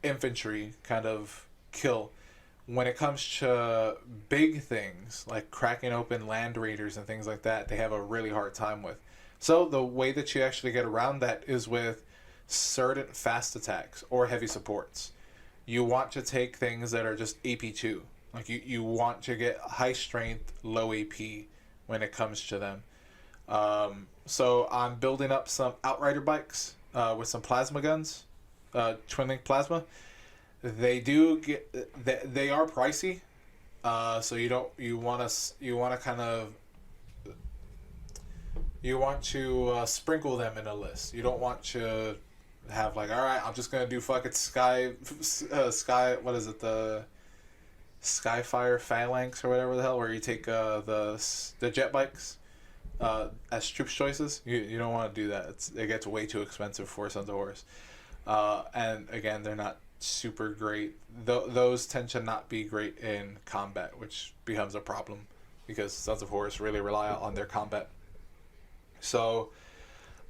infantry kind of kill. When it comes to big things like cracking open land raiders and things like that, they have a really hard time with. So the way that you actually get around that is with certain fast attacks or heavy supports. You want to take things that are just AP2. Like you want to get high strength, low AP when it comes to them. So I'm building up some Outrider bikes with some plasma guns. Twin link plasma, they are pricey, so you want to sprinkle them in a list. You don't want to have like, all right, I'm just gonna do fucking sky what is it, the Skyfire Phalanx or whatever the hell, where you take the jet bikes. as troops choices. You don't want to do that. It gets way too expensive for Sons of Horus. And again, they're not super great. Those tend to not be great in combat, which becomes a problem because Sons of Horus really rely on their combat. So,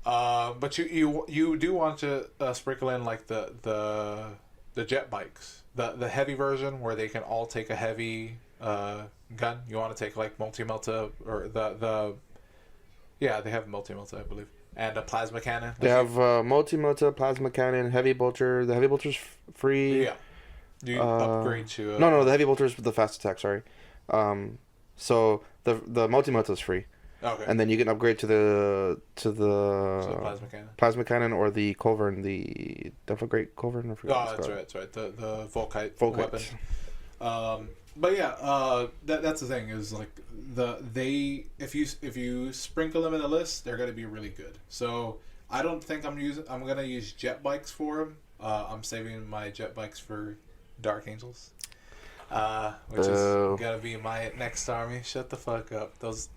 but you do want to sprinkle in like the jet bikes, the heavy version where they can all take a heavy gun. You want to take like multi-melta or yeah, they have multi-melta, I believe, and a plasma cannon. They have multi-melta, plasma cannon, heavy bolter. The heavy bolter's free. Yeah. You upgrade to no, the heavy bolter is the fast attack. Sorry. So the multi-melta is free. Okay. And then you can upgrade to the plasma cannon or the culverin, the Devil Great culverin. That's right. The Volkite weapon. But yeah, that's the thing is like if you sprinkle them in the list, they're gonna be really good. So I don't think I'm gonna use jet bikes for them. I'm saving my jet bikes for Dark Angels. Which is gonna be my next army. Shut the fuck up. Those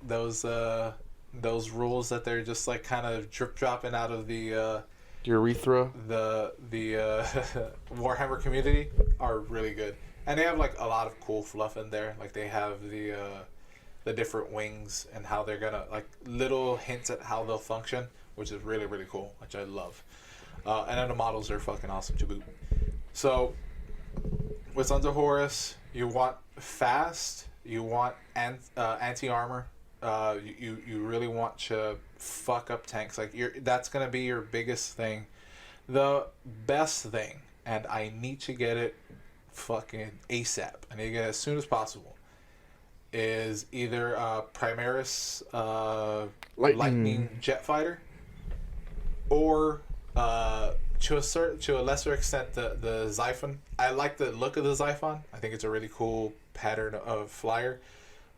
rules that they're just like kind of drip dropping out of the urethra. The Warhammer community are really good, and they have like a lot of cool fluff in there. Like they have the different wings and how they're gonna like little hints at how they'll function, which is really really cool, which I love. And then the models are fucking awesome to boot. So with Sons of Horus, you want fast, you want anti-armor, you really want to fuck up tanks. Like that's gonna be your biggest thing. The best thing, and I need to get it fucking ASAP. I need to get it as soon as possible. Is either Primaris Lightning jet fighter, or to a lesser extent the Xiphon. I like the look of the Xiphon. I think it's a really cool pattern of flyer,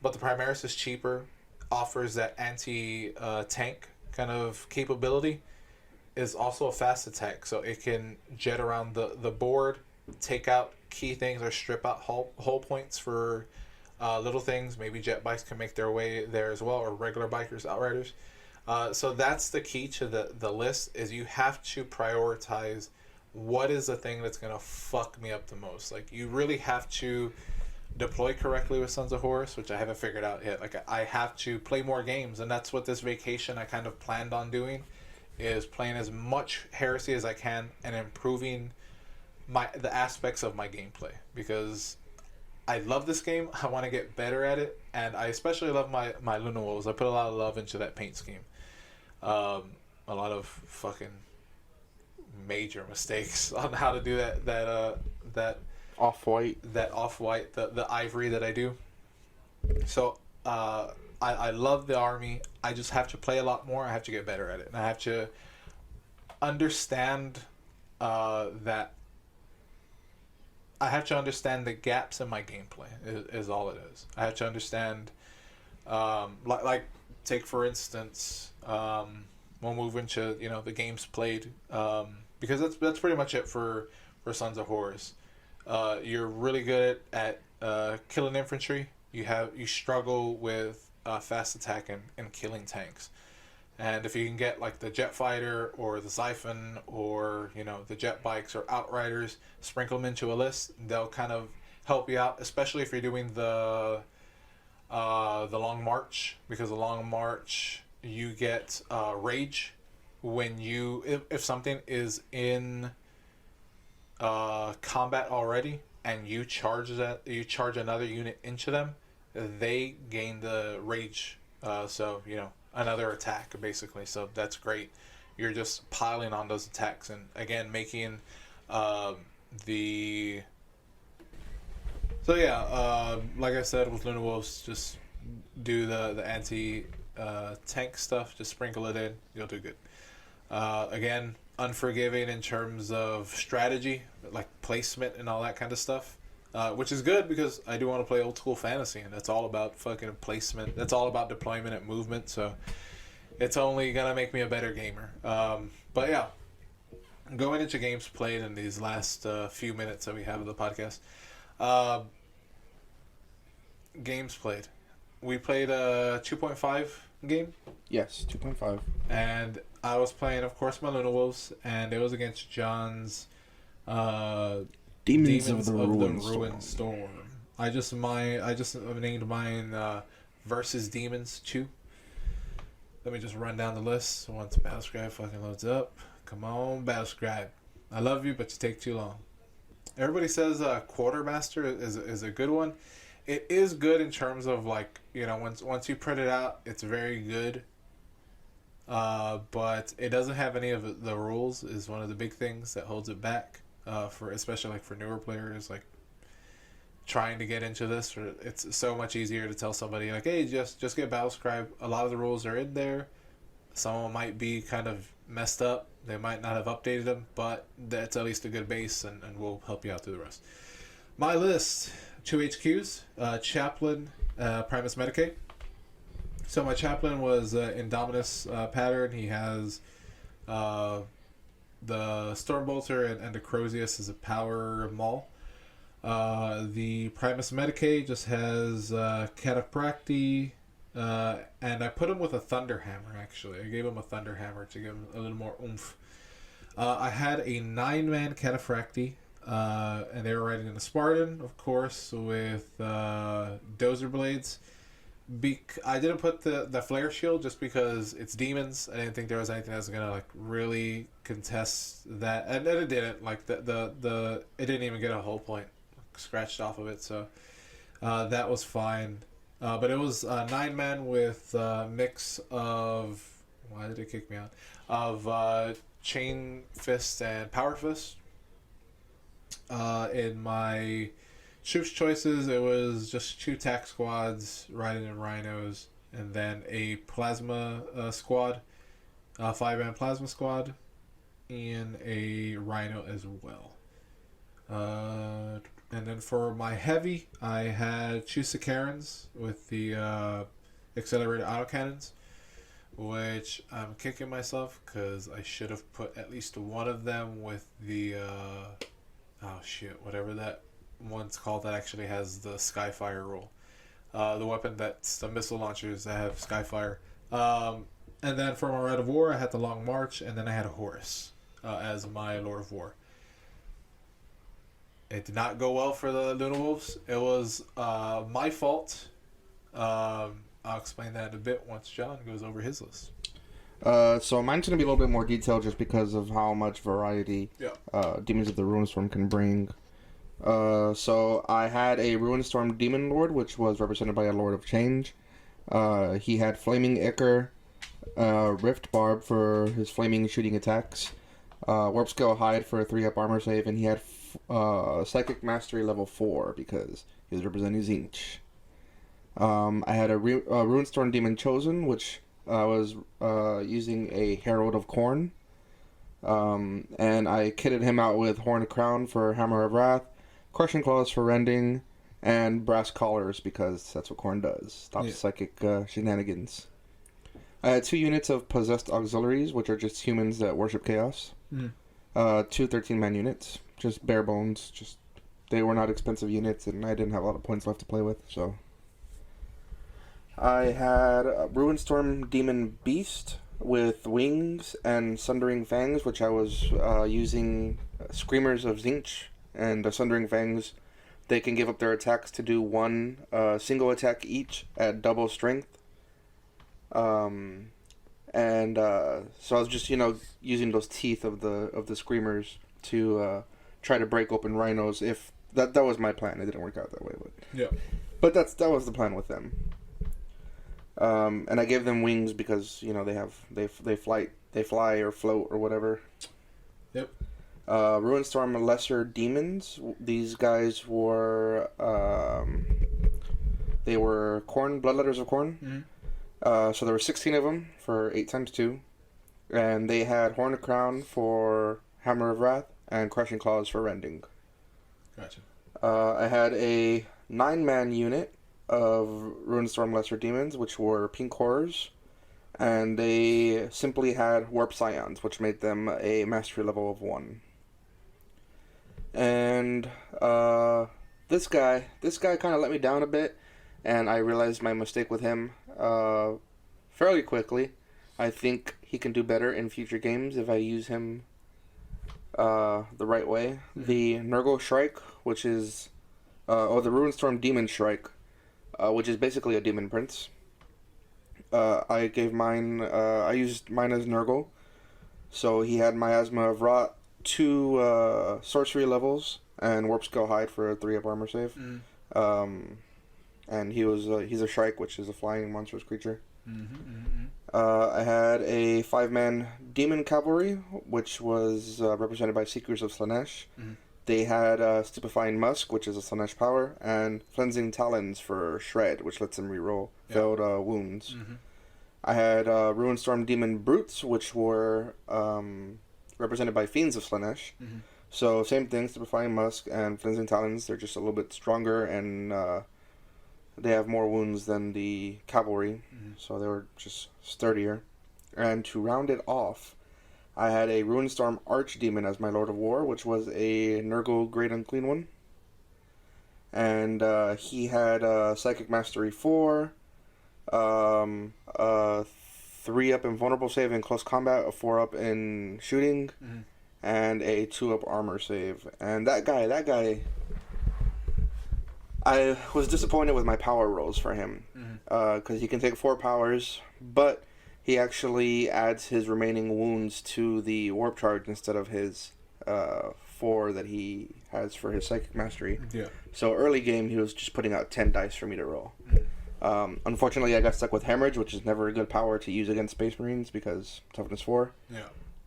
but the Primaris is cheaper, offers that anti tank kind of capability, is also a fast attack, so it can jet around the board, take out key things or strip out hull points for little things. Maybe jet bikes can make their way there as well, or regular bikers, outriders. So that's the key to the list, is you have to prioritize what is the thing that's going to fuck me up the most. Like, you really have to deploy correctly with Sons of Horus, which I haven't figured out yet. Like, I have to play more games, and that's what this vacation I kind of planned on doing, is playing as much Heresy as I can and improving the aspects of my gameplay, because I love this game. I want to get better at it, and I especially love my Luna Wolves. I put a lot of love into that paint scheme. A lot of fucking major mistakes on how to do that off-white, the ivory that I do. So I love the army. I just have to play a lot more. I have to get better at it, and I have to understand that I have to understand the gaps in my gameplay is all it is. I have to understand, like take for instance, we'll move into the games played, because that's pretty much it for Sons of Horus. You're really good at killing infantry. You struggle with fast attack and killing tanks. And if you can get like the jet fighter or the Xiphon or the jet bikes or outriders, sprinkle them into a list, they'll kind of help you out, especially if you're doing the long march, because the long march you get rage when if something is in combat already and you charge another unit into them, they gain the rage. So another attack basically. So that's great. You're just piling on those attacks, and again making like I said with Luna Wolves, just do the anti tank stuff, just sprinkle it in, you'll do good. Again, unforgiving in terms of strategy, like placement and all that kind of stuff, which is good because I do want to play old school fantasy, and that's all about fucking placement. That's all about deployment and movement, so it's only gonna make me a better gamer. But yeah, going into games played in these last few minutes that we have of the podcast. Games played. We played 2.5 game? Yes, 2.5. And I was playing, of course, my Luna Wolves, and it was against John's Demons Demons of the of the Ruin Ruin Storm. Storm. I just named mine versus Demons 2. Let me just run down the list once Battlescribe fucking loads up. Come on, Battlescribe. I love you, but you take too long. Everybody says Quartermaster is a good one. It is good in terms of, like, you know, once you print it out, it's very good. But it doesn't have any of the rules. Is one of the big things that holds it back. For especially like for newer players, like trying to get into this, it's so much easier to tell somebody like, hey, just get Battlescribe. A lot of the rules are in there. Some of them might be kind of messed up. They might not have updated them, but that's at least a good base, and we'll help you out through the rest. My list: 2 HQs, Chaplain, Primus Medicae. So my Chaplain was Indominus pattern. He has the Stormbolter and the Crozius is a power maul. The Primus Medicae just has Catapracti, and I put him with a Thunderhammer, actually. I gave him a Thunderhammer to give him a little more oomph. I had a 9-man Cataphracti, and they were riding in a Spartan, of course, with Dozer Blades. I didn't put the Flare Shield just because it's demons. I didn't think there was anything that was going to, like, really contest that. And then it didn't. Like, it didn't even get a hull point scratched off of it, so that was fine. But it was 9-man with a mix of... Why did it kick me out? Of Chain Fist and Power Fist. In my troops choices, it was just 2 tack squads riding in rhinos, and then a plasma squad, 5-man plasma squad, and a rhino as well. And then for my heavy, I had 2 Sicarans with the accelerated autocannons, which I'm kicking myself because I should have put at least one of them with the whatever that one's called that actually has the Skyfire rule. The weapon that's the missile launchers that have Skyfire. And then for my Red of War, I had the Long March, and then I had a Horus as my Lord of War. It did not go well for the Luna Wolves. It was my fault. I'll explain that in a bit once John goes over his list. So mine's going to be a little bit more detailed just because of how much variety Demons of the Ruinstorm can bring. So I had a Ruinstorm Demon Lord, which was represented by a Lord of Change. He had Flaming Ichor, Rift Barb for his flaming shooting attacks, Warp Scale Hide for a 3-up armor save, and he had Psychic Mastery level 4 because he was representing Zinch. I had a Ruinstorm Demon Chosen, which was using a Herald of Khorne. And I kitted him out with Horned Crown for Hammer of Wrath, Crushing Claws for Rending, and Brass Collars because that's what Khorne does. Stops psychic shenanigans. I had 2 units of Possessed Auxiliaries, which are just humans that worship Chaos. 2 13-man units. Just bare bones. Just they were not expensive units, and I didn't have a lot of points left to play with, so... I had a Ruinstorm Demon Beast with Wings and Sundering Fangs, which I was using Screamers of Zinch. And the Sundering Fangs, they can give up their attacks to do 1 single attack each at double strength. So I was just, using those teeth of the Screamers to try to break open rhinos. If that was my plan, it didn't work out that way, but that was the plan with them. And I gave them wings because they fly or float or whatever. Yep. Ruinstorm Lesser Demons. These guys were they were Khorne, Bloodletters of Khorne. Mm-hmm. So there were 16 of them for 8 times 2, and they had Horned Crown for Hammer of Wrath and Crushing Claws for Rending. Gotcha. I had a 9-man unit of Ruinstorm Lesser Demons, which were Pink Horrors, and they simply had Warp Scions, which made them a mastery level of 1. And this guy kind of let me down a bit, and I realized my mistake with him. fairly quickly. I think he can do better in future games if I use him the right way. The Nurgle Shrike, which is the Ruinstorm Demon Shrike, which is basically a demon prince. I gave mine. I used mine as Nurgle, so he had Miasma of Rot, 2 sorcery levels, and Warp Skill Hide for a 3-up armor save. And he's a Shrike, which is a flying monstrous creature. I had a 5-man Demon Cavalry, which was represented by Seekers of Slanesh. They had Stupefying Musk, which is a Slanesh power, and Cleansing Talons for Shred, which lets them reroll failed wounds. I had Ruinstorm Demon Brutes, which were represented by Fiends of Slanesh. So same thing, Stupefying Musk and Cleansing Talons. They're just a little bit stronger, and they have more wounds than the Cavalry. So they were just sturdier. And to round it off, I had a Ruinstorm Archdemon as my Lord of War, which was a Nurgle Great Unclean one. And he had Psychic Mastery 4, 3-up Invulnerable save in close combat, a 4-up in shooting, and a 2-up armor save. And that guy, I was disappointed with my power rolls for him, because he can take 4 powers, but he actually adds his remaining wounds to the warp charge instead of his 4 that he has for his Psychic Mastery. So early game, he was just putting out 10 dice for me to roll. Unfortunately, I got stuck with Hemorrhage, which is never a good power to use against Space Marines because toughness 4.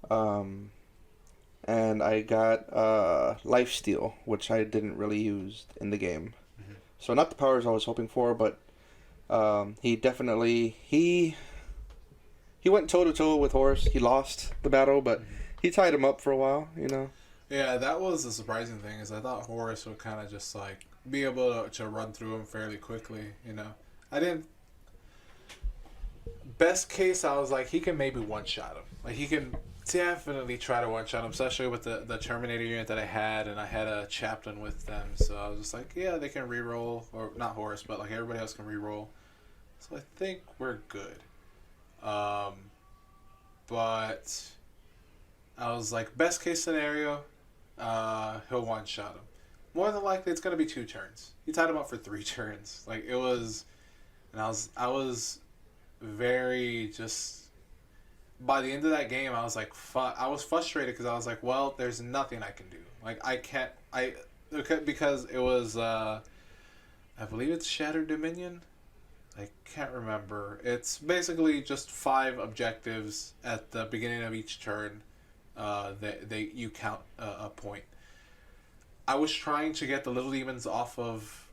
And I got Lifesteal, which I didn't really use in the game. So not the powers I was hoping for, but he definitely... He went toe-to-toe with Horus. He lost the battle, but he tied him up for a while, you know? Yeah, that was the surprising thing, is I thought Horus would kind of just, like, be able to run through him fairly quickly, you know? I didn't... Best case, I was like, he can maybe one-shot him. Like, he can definitely try to one-shot him, especially with the Terminator unit that I had, and I had a chaplain with them, so I was just like, yeah, they can reroll, or not Horus, but, like, everybody else can reroll. So I think we're good. But I was like, best case scenario, he'll one-shot him. More than likely, it's going to be 2 turns. He tied him up for 3 turns. Like, it was... And I was very just... By the end of that game, I was like, I was frustrated because I was like, well, there's nothing I can do. Like, I can't... Because it was... I believe it's Shattered Dominion? I can't remember. It's basically just 5 objectives at the beginning of each turn. You count a point. I was trying to get the little demons off of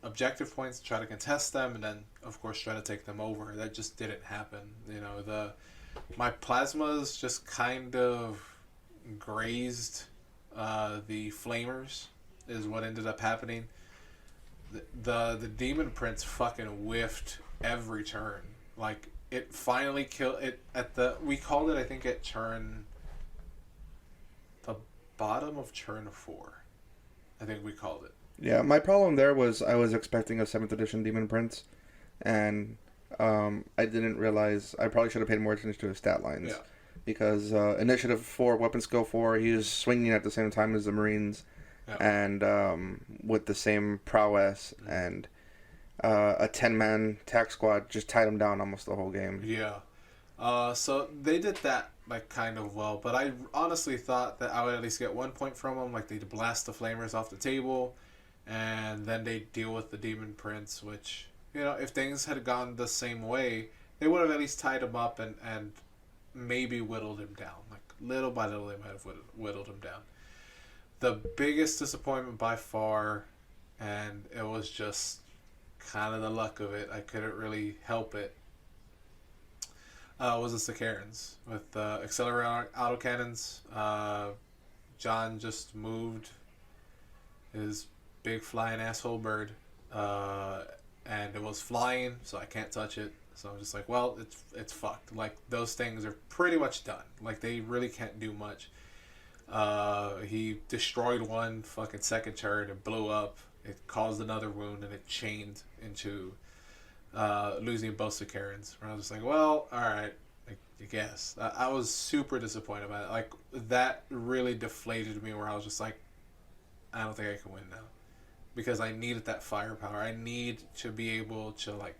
objective points, try to contest them, and then of course try to take them over. That just didn't happen. You know, my plasmas just kind of grazed the flamers is what ended up happening. The Demon Prince fucking whiffed every turn. Like, it finally killed it we called it, I think, at the bottom of turn 4. I think we called it. Yeah, my problem there was I was expecting a 7th edition Demon Prince, and I didn't realize I probably should have paid more attention to his stat lines. Yeah. Because Initiative 4, Weapon Skill 4, he was swinging at the same time as the Marines. Yeah. And with the same prowess, and a 10-man tax squad just tied him down almost the whole game. Yeah. So they did that, like, kind of well, but I honestly thought that I would at least get 1 point from them. Like, they'd blast the flamers off the table, and then they'd deal with the Demon Prince, which, you know, if things had gone the same way, they would have at least tied him up and maybe whittled him down. Like, little by little, they might have whittled him down. The biggest disappointment by far, and it was just kind of the luck of it, I couldn't really help it, was the Sicarans. With accelerator autocannons, John just moved his big flying asshole bird, and it was flying, so I can't touch it. So I'm just like, well, it's fucked. Like, those things are pretty much done. Like, they really can't do much. He destroyed one fucking second turn and blew up. It caused another wound, and it chained into losing both Sakarans. Where I was just like, well, all right, I guess. I was super disappointed about it. Like, that really deflated me where I was just like, I don't think I can win now. Because I needed that firepower. I need to be able to, like...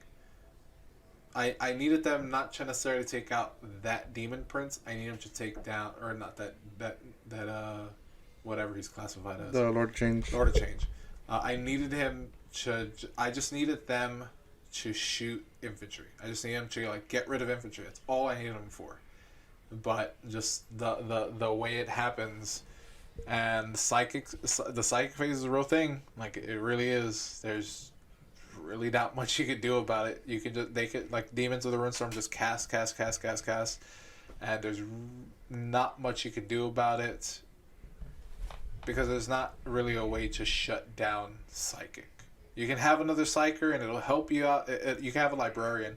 I needed them not to necessarily take out that Demon Prince. I need him to take down... Or not that whatever he's classified as. The Lord of Change. Lord of Change. I needed him to... I just needed them to shoot infantry. I just needed him to, like, get rid of infantry. That's all I needed him for. But just the way it happens... And the psychic phase is a real thing. Like, it really is. There's really not much you could do about it. You could they could, like, Demons of the Runestorm, just cast, and there's not much you could do about it because there's not really a way to shut down psychic. You can have another psyker and it'll help you out. You can have a librarian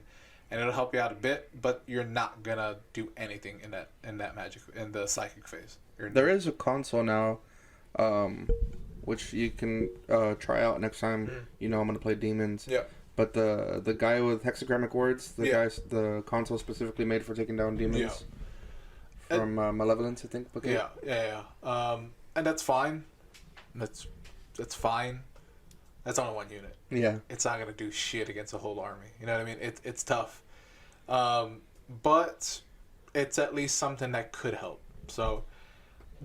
and it'll help you out a bit, but you're not gonna do anything in that magic in the psychic phase. There is a console now, which you can try out next time. You know, I'm gonna play Demons. Yeah. But the guy with hexagrammic words, the console specifically made for taking down demons. Yeah. From Malevolence, I think. Okay. Yeah. And that's fine. That's fine. That's only one unit. Yeah. It's not gonna do shit against a whole army. You know what I mean? It's tough. But it's at least something that could help. So.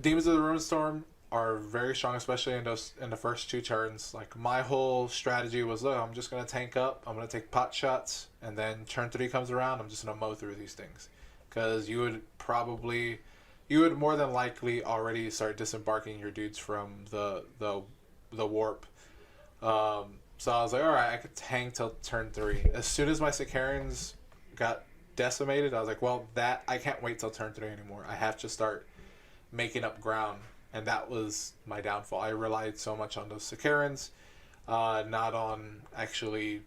Demons of the Runestorm are very strong, especially in the first 2 turns. Like, my whole strategy was, look, I'm just gonna tank up, I'm gonna take pot shots, and then turn 3 comes around, I'm just gonna mow through these things, because you would more than likely already start disembarking your dudes from the warp. So I was like, all right, I could tank till turn 3. As soon as my Sakarans got decimated, I was like, well, I can't wait till turn 3 anymore. I have to start making up ground, and that was my downfall. I relied so much on those Sakarans, not on actually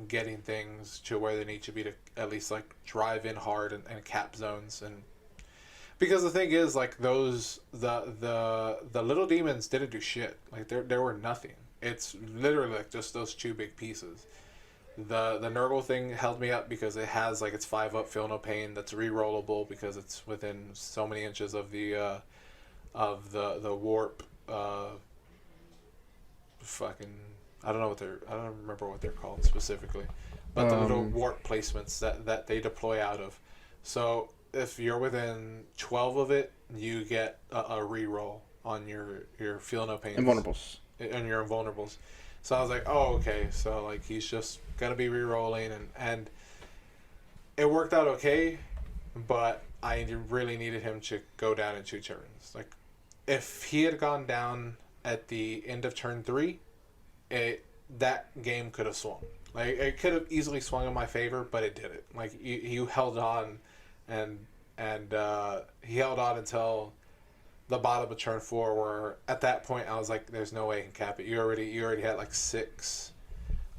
getting things to where they need to be to at least, like, drive in hard and cap zones. And because the thing is, like, those the little demons didn't do shit. Like, there were nothing. It's literally like just those 2 big pieces. The Nurgle thing held me up because it has, like, its 5-up Feel No Pain that's re-rollable because it's within so many inches of the warp. I don't remember what they're called specifically, but the little warp placements that they deploy out of. So if you're within 12 of it, you get a re-roll on your Feel No Pain. Invulnerables. On your invulnerables. So I was like, oh, okay. So, like, he's just gonna be re-rolling, and it worked out okay, but I really needed him to go down in 2 turns. Like, if he had gone down at the end of turn 3, that game could have swung. Like, it could have easily swung in my favor, but it didn't. Like, you held on, and he held on until the bottom of turn 4, where at that point I was like, there's no way I can cap it. You already had, like, 6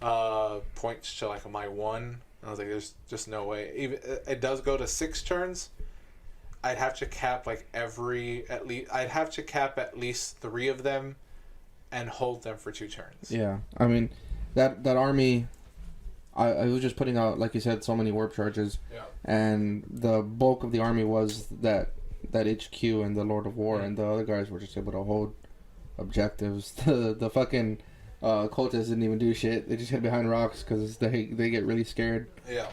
points to, like, my 1. I was like, there's just no way. Even it does go to 6 turns. I'd have to cap, like, I'd have to cap at least 3 of them and hold them for 2 turns. Yeah, I mean, that army, I was just putting out, like you said, so many warp charges. Yeah. And the bulk of the army was that HQ and the Lord of War, and the other guys were just able to hold objectives. The fucking cultists didn't even do shit. They just hid behind rocks because they get really scared. Yeah.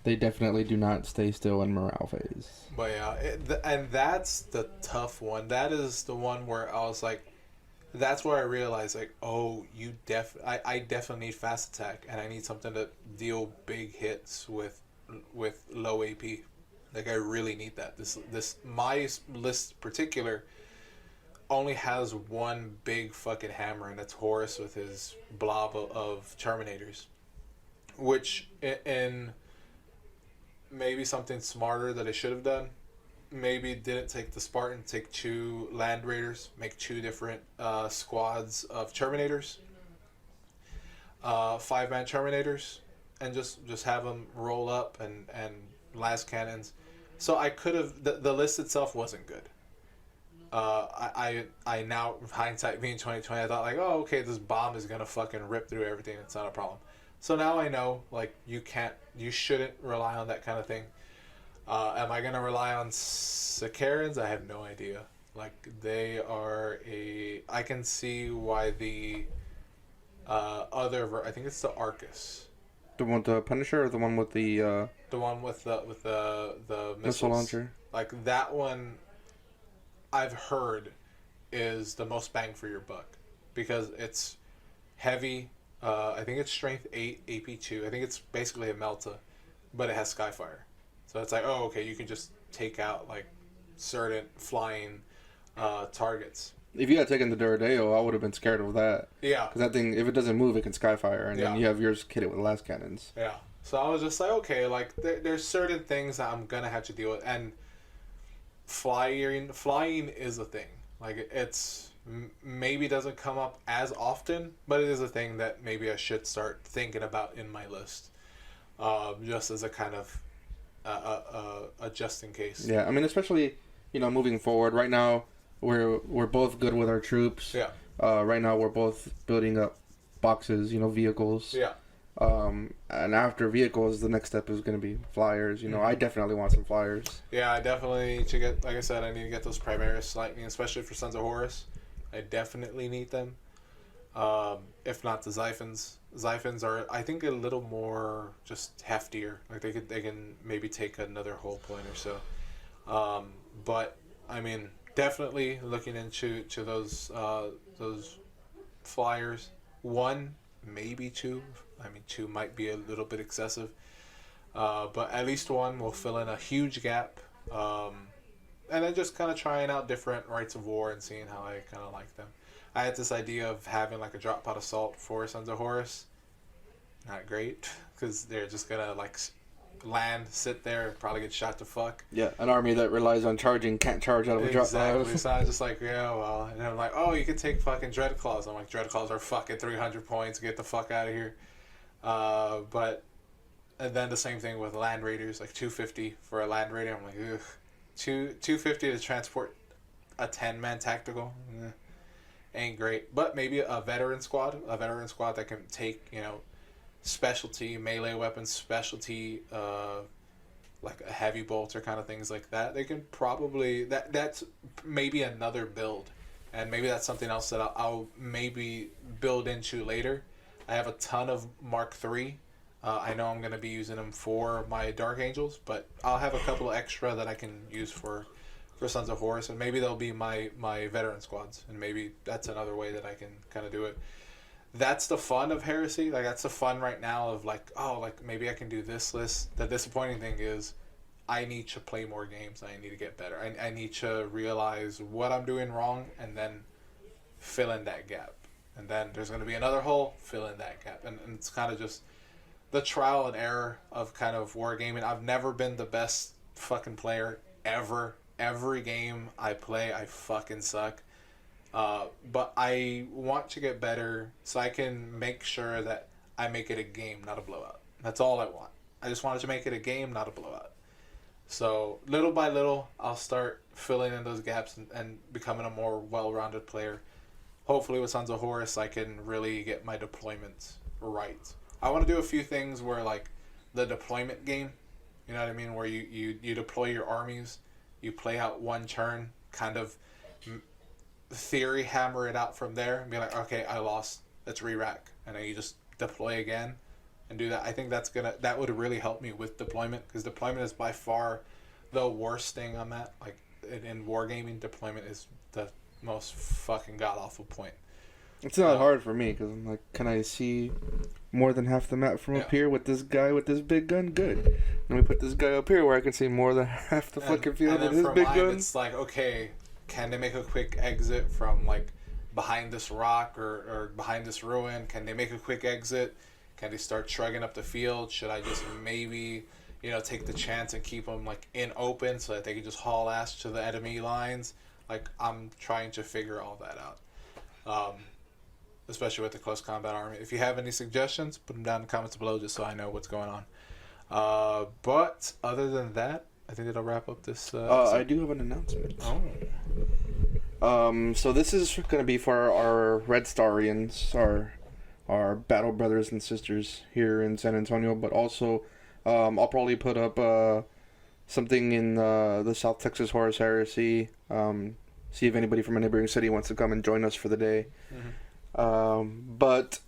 They definitely do not stay still in morale phase. But yeah, and that's the tough one. That is the one where I was like, that's where I realized, like, oh, I definitely need fast attack, and I need something to deal big hits with low AP. Like, I really need that. My list particular only has one big fucking hammer, and that's Horus with his blob of Terminators, which in maybe something smarter that I should have done. Maybe didn't take the Spartan, take 2 Land Raiders, make 2 different squads of Terminators, 5-man Terminators, and just have them roll up and las cannons. So I could have, the list itself wasn't good. I now, hindsight being 2020, I thought, like, oh, okay, this bomb is gonna fucking rip through everything. It's not a problem. So now I know, like, you shouldn't rely on that kind of thing. Am I gonna rely on Sicarans? I have no idea. Like, they are I can see why the I think it's the Arcus. The one with the Punisher, or the one with the one with the missile launcher. Like, that one, I've heard, is the most bang for your buck because it's heavy. I think it's strength 8, AP 2. I think it's basically a Melta, but it has Skyfire. So it's like, oh, okay, you can just take out like certain flying targets. If you had taken the Duradeo, I would have been scared of that. Yeah. Because that thing, if it doesn't move, it can Skyfire, and then you have yours kitted with las cannons. Yeah. So I was just like, okay, like there's certain things that I'm gonna have to deal with, and flying is a thing. Like, it's maybe doesn't come up as often, but it is a thing that maybe I should start thinking about in my list, just as a kind of a just in case. Yeah, I mean, especially moving forward. Right now, we're both good with our troops. Yeah. Right now, we're both building up boxes. Vehicles. Yeah. And after vehicles, the next step is going to be flyers. I definitely want some flyers. Yeah, I definitely need to get, like I said, I need to get those Primaris Lightning, especially for Sons of Horus. I definitely need them. If not the Xiphons. Xiphons are, I think, a little more just heftier. Like, they can maybe take another whole point or so. But I mean, definitely looking into those flyers. 1, maybe 2. I mean, 2 might be a little bit excessive. But at least 1 will fill in a huge gap. And then just kind of trying out different rights of war and seeing how I kind of like them. I had this idea of having like a drop pod assault for Sons of Horus. Not great, because they're just gonna like land, sit there, probably get shot to fuck. Yeah, an army that relies on charging can't charge out of a drop pod. Exactly. So I was just like, yeah, well, and I'm like, oh, you could take fucking Dreadclaws. I'm like, Dreadclaws are fucking 300 points. Get the fuck out of here. And then the same thing with Land Raiders, like 250 for a Land Raider. I'm like, ugh. 250 to transport a 10-man tactical. Ain't great. But maybe a veteran squad that can take, specialty melee weapons, specialty like a heavy bolter kind of things like that. They can probably that's maybe another build, and maybe that's something else that I'll maybe build into later. I have a ton of Mark III. I know I'm going to be using them for my Dark Angels, but I'll have a couple of extra that I can use for Sons of Horus, and maybe they'll be my veteran squads, and maybe that's another way that I can kind of do it. That's the fun of Heresy. Like, that's the fun right now of like, oh, like maybe I can do this list. The disappointing thing is I need to play more games. I need to get better. I need to realize what I'm doing wrong and then fill in that gap. And then there's going to be another hole, fill in that gap. And it's kind of just the trial and error of kind of wargaming. I've never been the best fucking player ever. Every game I play, I fucking suck. But I want to get better so I can make sure that I make it a game, not a blowout. That's all I want. I just wanted to make it a game, not a blowout. So little by little, I'll start filling in those gaps and becoming a more well-rounded player. Hopefully with Sons of Horus, I can really get my deployments right. I want to do a few things where, like, the deployment game, you know what I mean, where you deploy your armies, you play out one turn, kind of theory hammer it out from there, and be like, okay, I lost, let's re-rack, and then you just deploy again and do that. I think that would really help me with deployment, because deployment is by far the worst thing I'm at. Like, in wargaming, deployment is the most fucking god-awful point. It's not hard for me, because I'm like, can I see more than half the map from up here with this guy with this big gun? Good. Let me put this guy up here where I can see more than half the fucking field with his big gun. It's like, okay, can they make a quick exit from, like, behind this rock or behind this ruin? Can they make a quick exit? Can they start shrugging up the field? Should I just maybe, take the chance and keep them, like, in open so that they can just haul ass to the enemy lines? Like, I'm trying to figure all that out. Especially with the close combat army. If you have any suggestions, put them down in the comments below just so I know what's going on. But other than that, I think that'll wrap up this. I do have an announcement. So this is going to be for our Red Starians, our our battle brothers and sisters here in San Antonio. But also, I'll probably put up something in the South Texas Horus Heresy. See if anybody from a neighboring city wants to come and join us for the day. But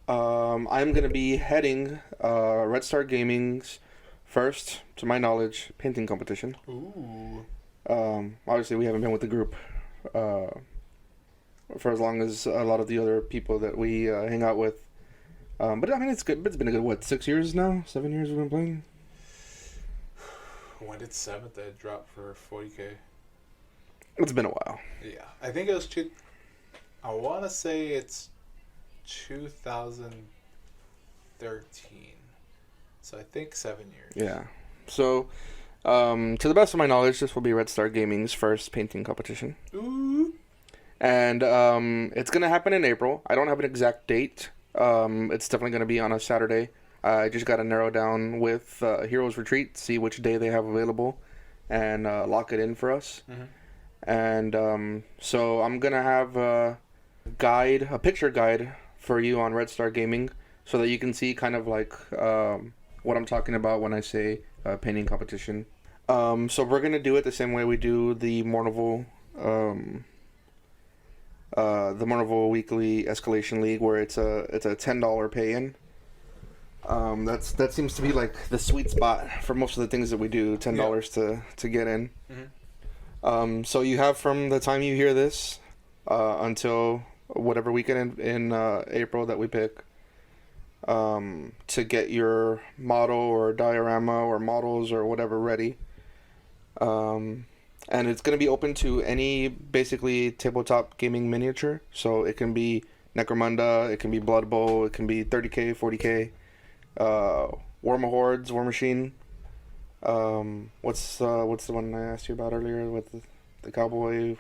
I'm going to be heading Red Star Gaming's first, to my knowledge, painting competition. Ooh. Obviously, we haven't been with the group for as long as a lot of the other people that we hang out with. But I mean, it's good. It's been a good, what, 6 years now? 7 years we've been playing? When did 7th Ed drop for 40K? It's been a while. Yeah. I think it was I want to say it's 2013. So I think 7 years. Yeah. So, to the best of my knowledge, this will be Red Star Gaming's first painting competition. Ooh. And it's going to happen in April. I don't have an exact date. It's definitely going to be on a Saturday. I just got to narrow down with Heroes Retreat, see which day they have available, and lock it in for us. And so I'm going to have a picture guide for you on Red Star Gaming, so that you can see kind of like what I'm talking about when I say painting competition. So we're going to do it the same way we do the Mournival Weekly Escalation League, where it's a $10 pay-in. That seems to be like the sweet spot for most of the things that we do. $10 to get in. So you have from the time you hear this until whatever weekend in April that we pick to get your model or diorama or models or whatever ready. And it's going to be open to any basically tabletop gaming miniature. So it can be Necromunda, it can be Blood Bowl, it can be 30K, 40K, War Hordes, War Machine. What's the one I asked you about earlier with the cowboy?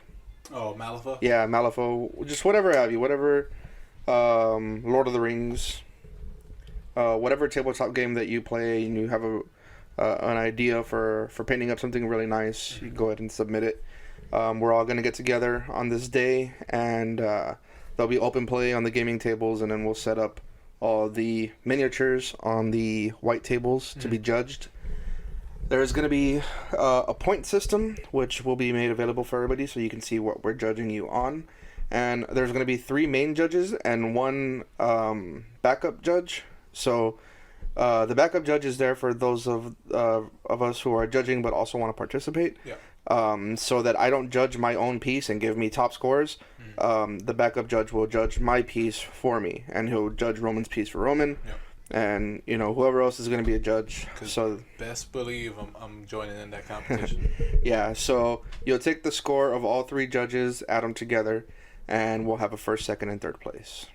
Oh, Malifaux? Yeah, Malifaux. Just whatever have you. Whatever, Lord of the Rings. Whatever tabletop game that you play and you have an idea for painting up something really nice, you go ahead and submit it. We're all going to get together on this day, and there'll be open play on the gaming tables, and then we'll set up all the miniatures on the white tables to be judged. There's going to be a point system, which will be made available for everybody, so you can see what we're judging you on. And there's going to be 3 main judges and 1 backup judge. So the backup judge is there for those of us who are judging but also want to participate. Yeah. So that I don't judge my own piece and give me top scores. The backup judge will judge my piece for me, and he'll judge Roman's piece for Roman. Yep. And whoever else is going to be a judge. So best believe I'm joining in that competition. Yeah. So you'll take the score of all 3 judges, add them together, and we'll have a first, second, and third place.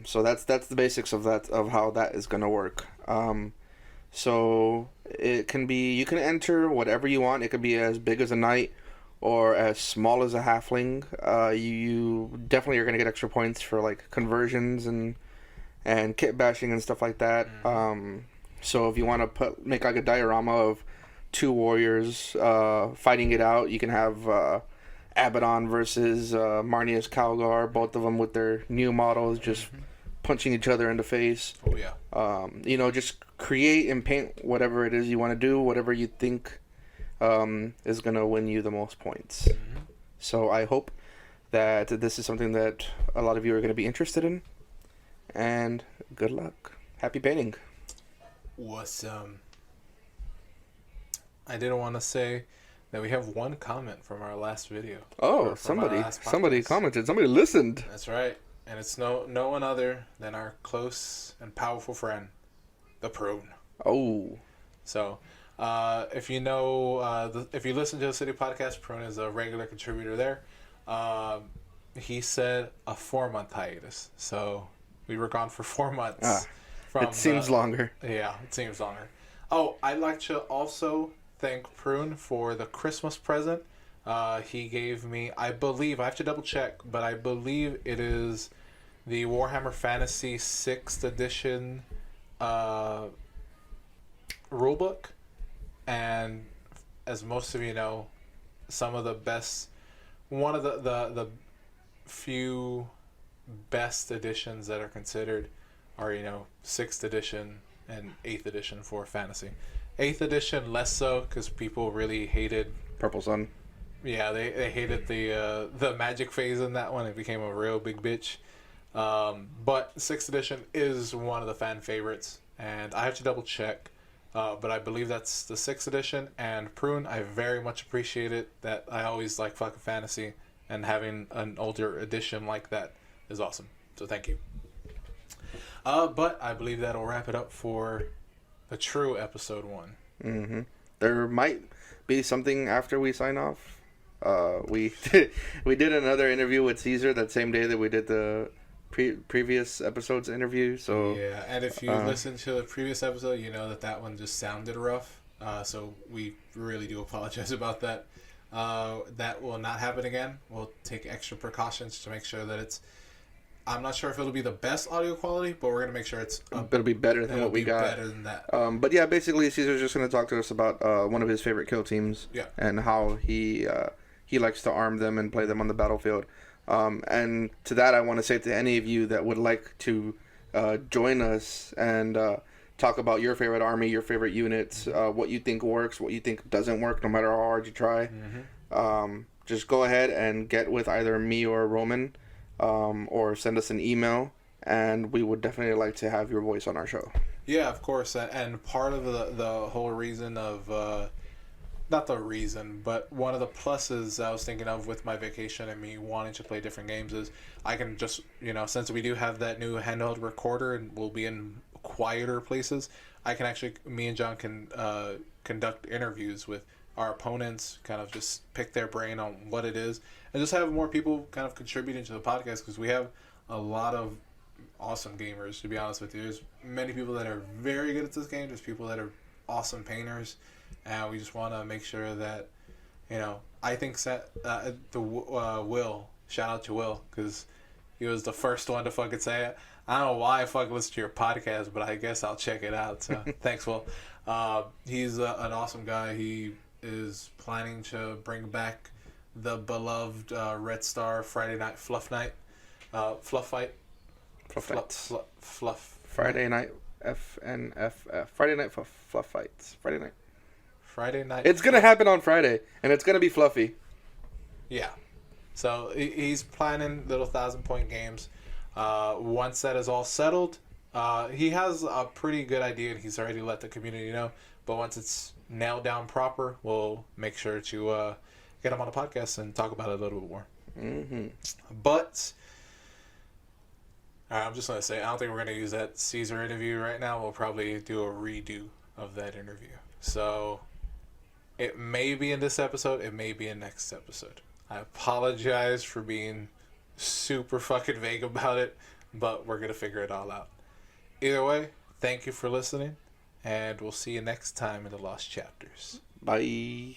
So that's the basics of how that is going to work. So it can be, you can enter whatever you want. It could be as big as a knight or as small as a halfling. You definitely are going to get extra points for like conversions and kit bashing and stuff like that. So if you want to make like a diorama of 2 warriors fighting it out, you can have Abaddon versus Marnius Calgar, both of them with their new models just punching each other in the face. Oh yeah. Just create and paint whatever it is you want to do, whatever you think is going to win you the most points. So I hope that this is something that a lot of you are going to be interested in. And good luck. Happy painting. I didn't want to say that we have 1 comment from our last video. Oh, somebody commented. Somebody listened. That's right. And it's no one other than our close and powerful friend, the Prune. Oh. So, if you listen to the City Podcast, Prune is a regular contributor there. He said a 4-month hiatus. So we were gone for 4 months. It seems longer. Yeah, it seems longer. Oh, I'd like to also thank Prune for the Christmas present he gave me. I believe, I have to double check, but I believe it is the Warhammer Fantasy 6th edition rulebook. And as most of you know, one of the few best editions that are considered are, 6th edition and 8th edition for fantasy. 8th edition less so because people really hated Purple Sun. Yeah, they hated the magic phase in that one. It became a real big bitch. But 6th edition is one of the fan favorites, and I have to double check. But I believe that's the 6th edition. And Prune, I very much appreciate it. That I always like fucking fantasy, and having an older edition like that is awesome. So thank you. But I believe that'll wrap it up for the true episode 1. Mm-hmm. There might be something after we sign off. We we did another interview with Caesar that same day that we did the previous episode's interview. So yeah, and if you listen to the previous episode, you know that one just sounded rough. So we really do apologize about that. That will not happen again. We'll take extra precautions to make sure that it's. I'm not sure if it'll be the best audio quality, but we're gonna make sure it'll be better than what we got. Better than that. But yeah, basically Caesar's just gonna talk to us about one of his favorite kill teams. Yeah. And how he likes to arm them and play them on the battlefield. And to that, I want to say to any of you that would like to join us and talk about your favorite army, your favorite units, what you think works, what you think doesn't work, no matter how hard you try. Mm-hmm. Just go ahead and get with either me or Roman, or send us an email, and we would definitely like to have your voice on our show. Yeah, of course. And part of the whole reason of... not the reason, but one of the pluses I was thinking of with my vacation and me wanting to play different games is I can just, since we do have that new handheld recorder and we'll be in quieter places, I can actually, me and John can conduct interviews with our opponents, kind of just pick their brain on what it is, and just have more people kind of contributing to the podcast, because we have a lot of awesome gamers, to be honest with you. There's many people that are very good at this game. There's people that are awesome painters. And we just want to make sure that, I think Will, shout out to Will, because he was the first one to fucking say it. I don't know why I fucking listen to your podcast, but I guess I'll check it out. So thanks, Will. He's an awesome guy. He is planning to bring back the beloved Red Star Friday Night Fluff Night. Fluff Fight. Fluff. Friday Night FNFF. Friday Night Fluff Fights. Friday night. It's going to happen on Friday, and it's going to be fluffy. Yeah. So he's planning little 1,000-point games. Once that is all settled, he has a pretty good idea, and he's already let the community know. But once it's nailed down proper, we'll make sure to get him on the podcast and talk about it a little bit more. Mm-hmm. But I'm just going to say, I don't think we're going to use that Caesar interview right now. We'll probably do a redo of that interview. So... it may be in this episode. It may be in next episode. I apologize for being super fucking vague about it, but we're going to figure it all out. Either way, thank you for listening, and we'll see you next time in the Lost Chapters. Bye.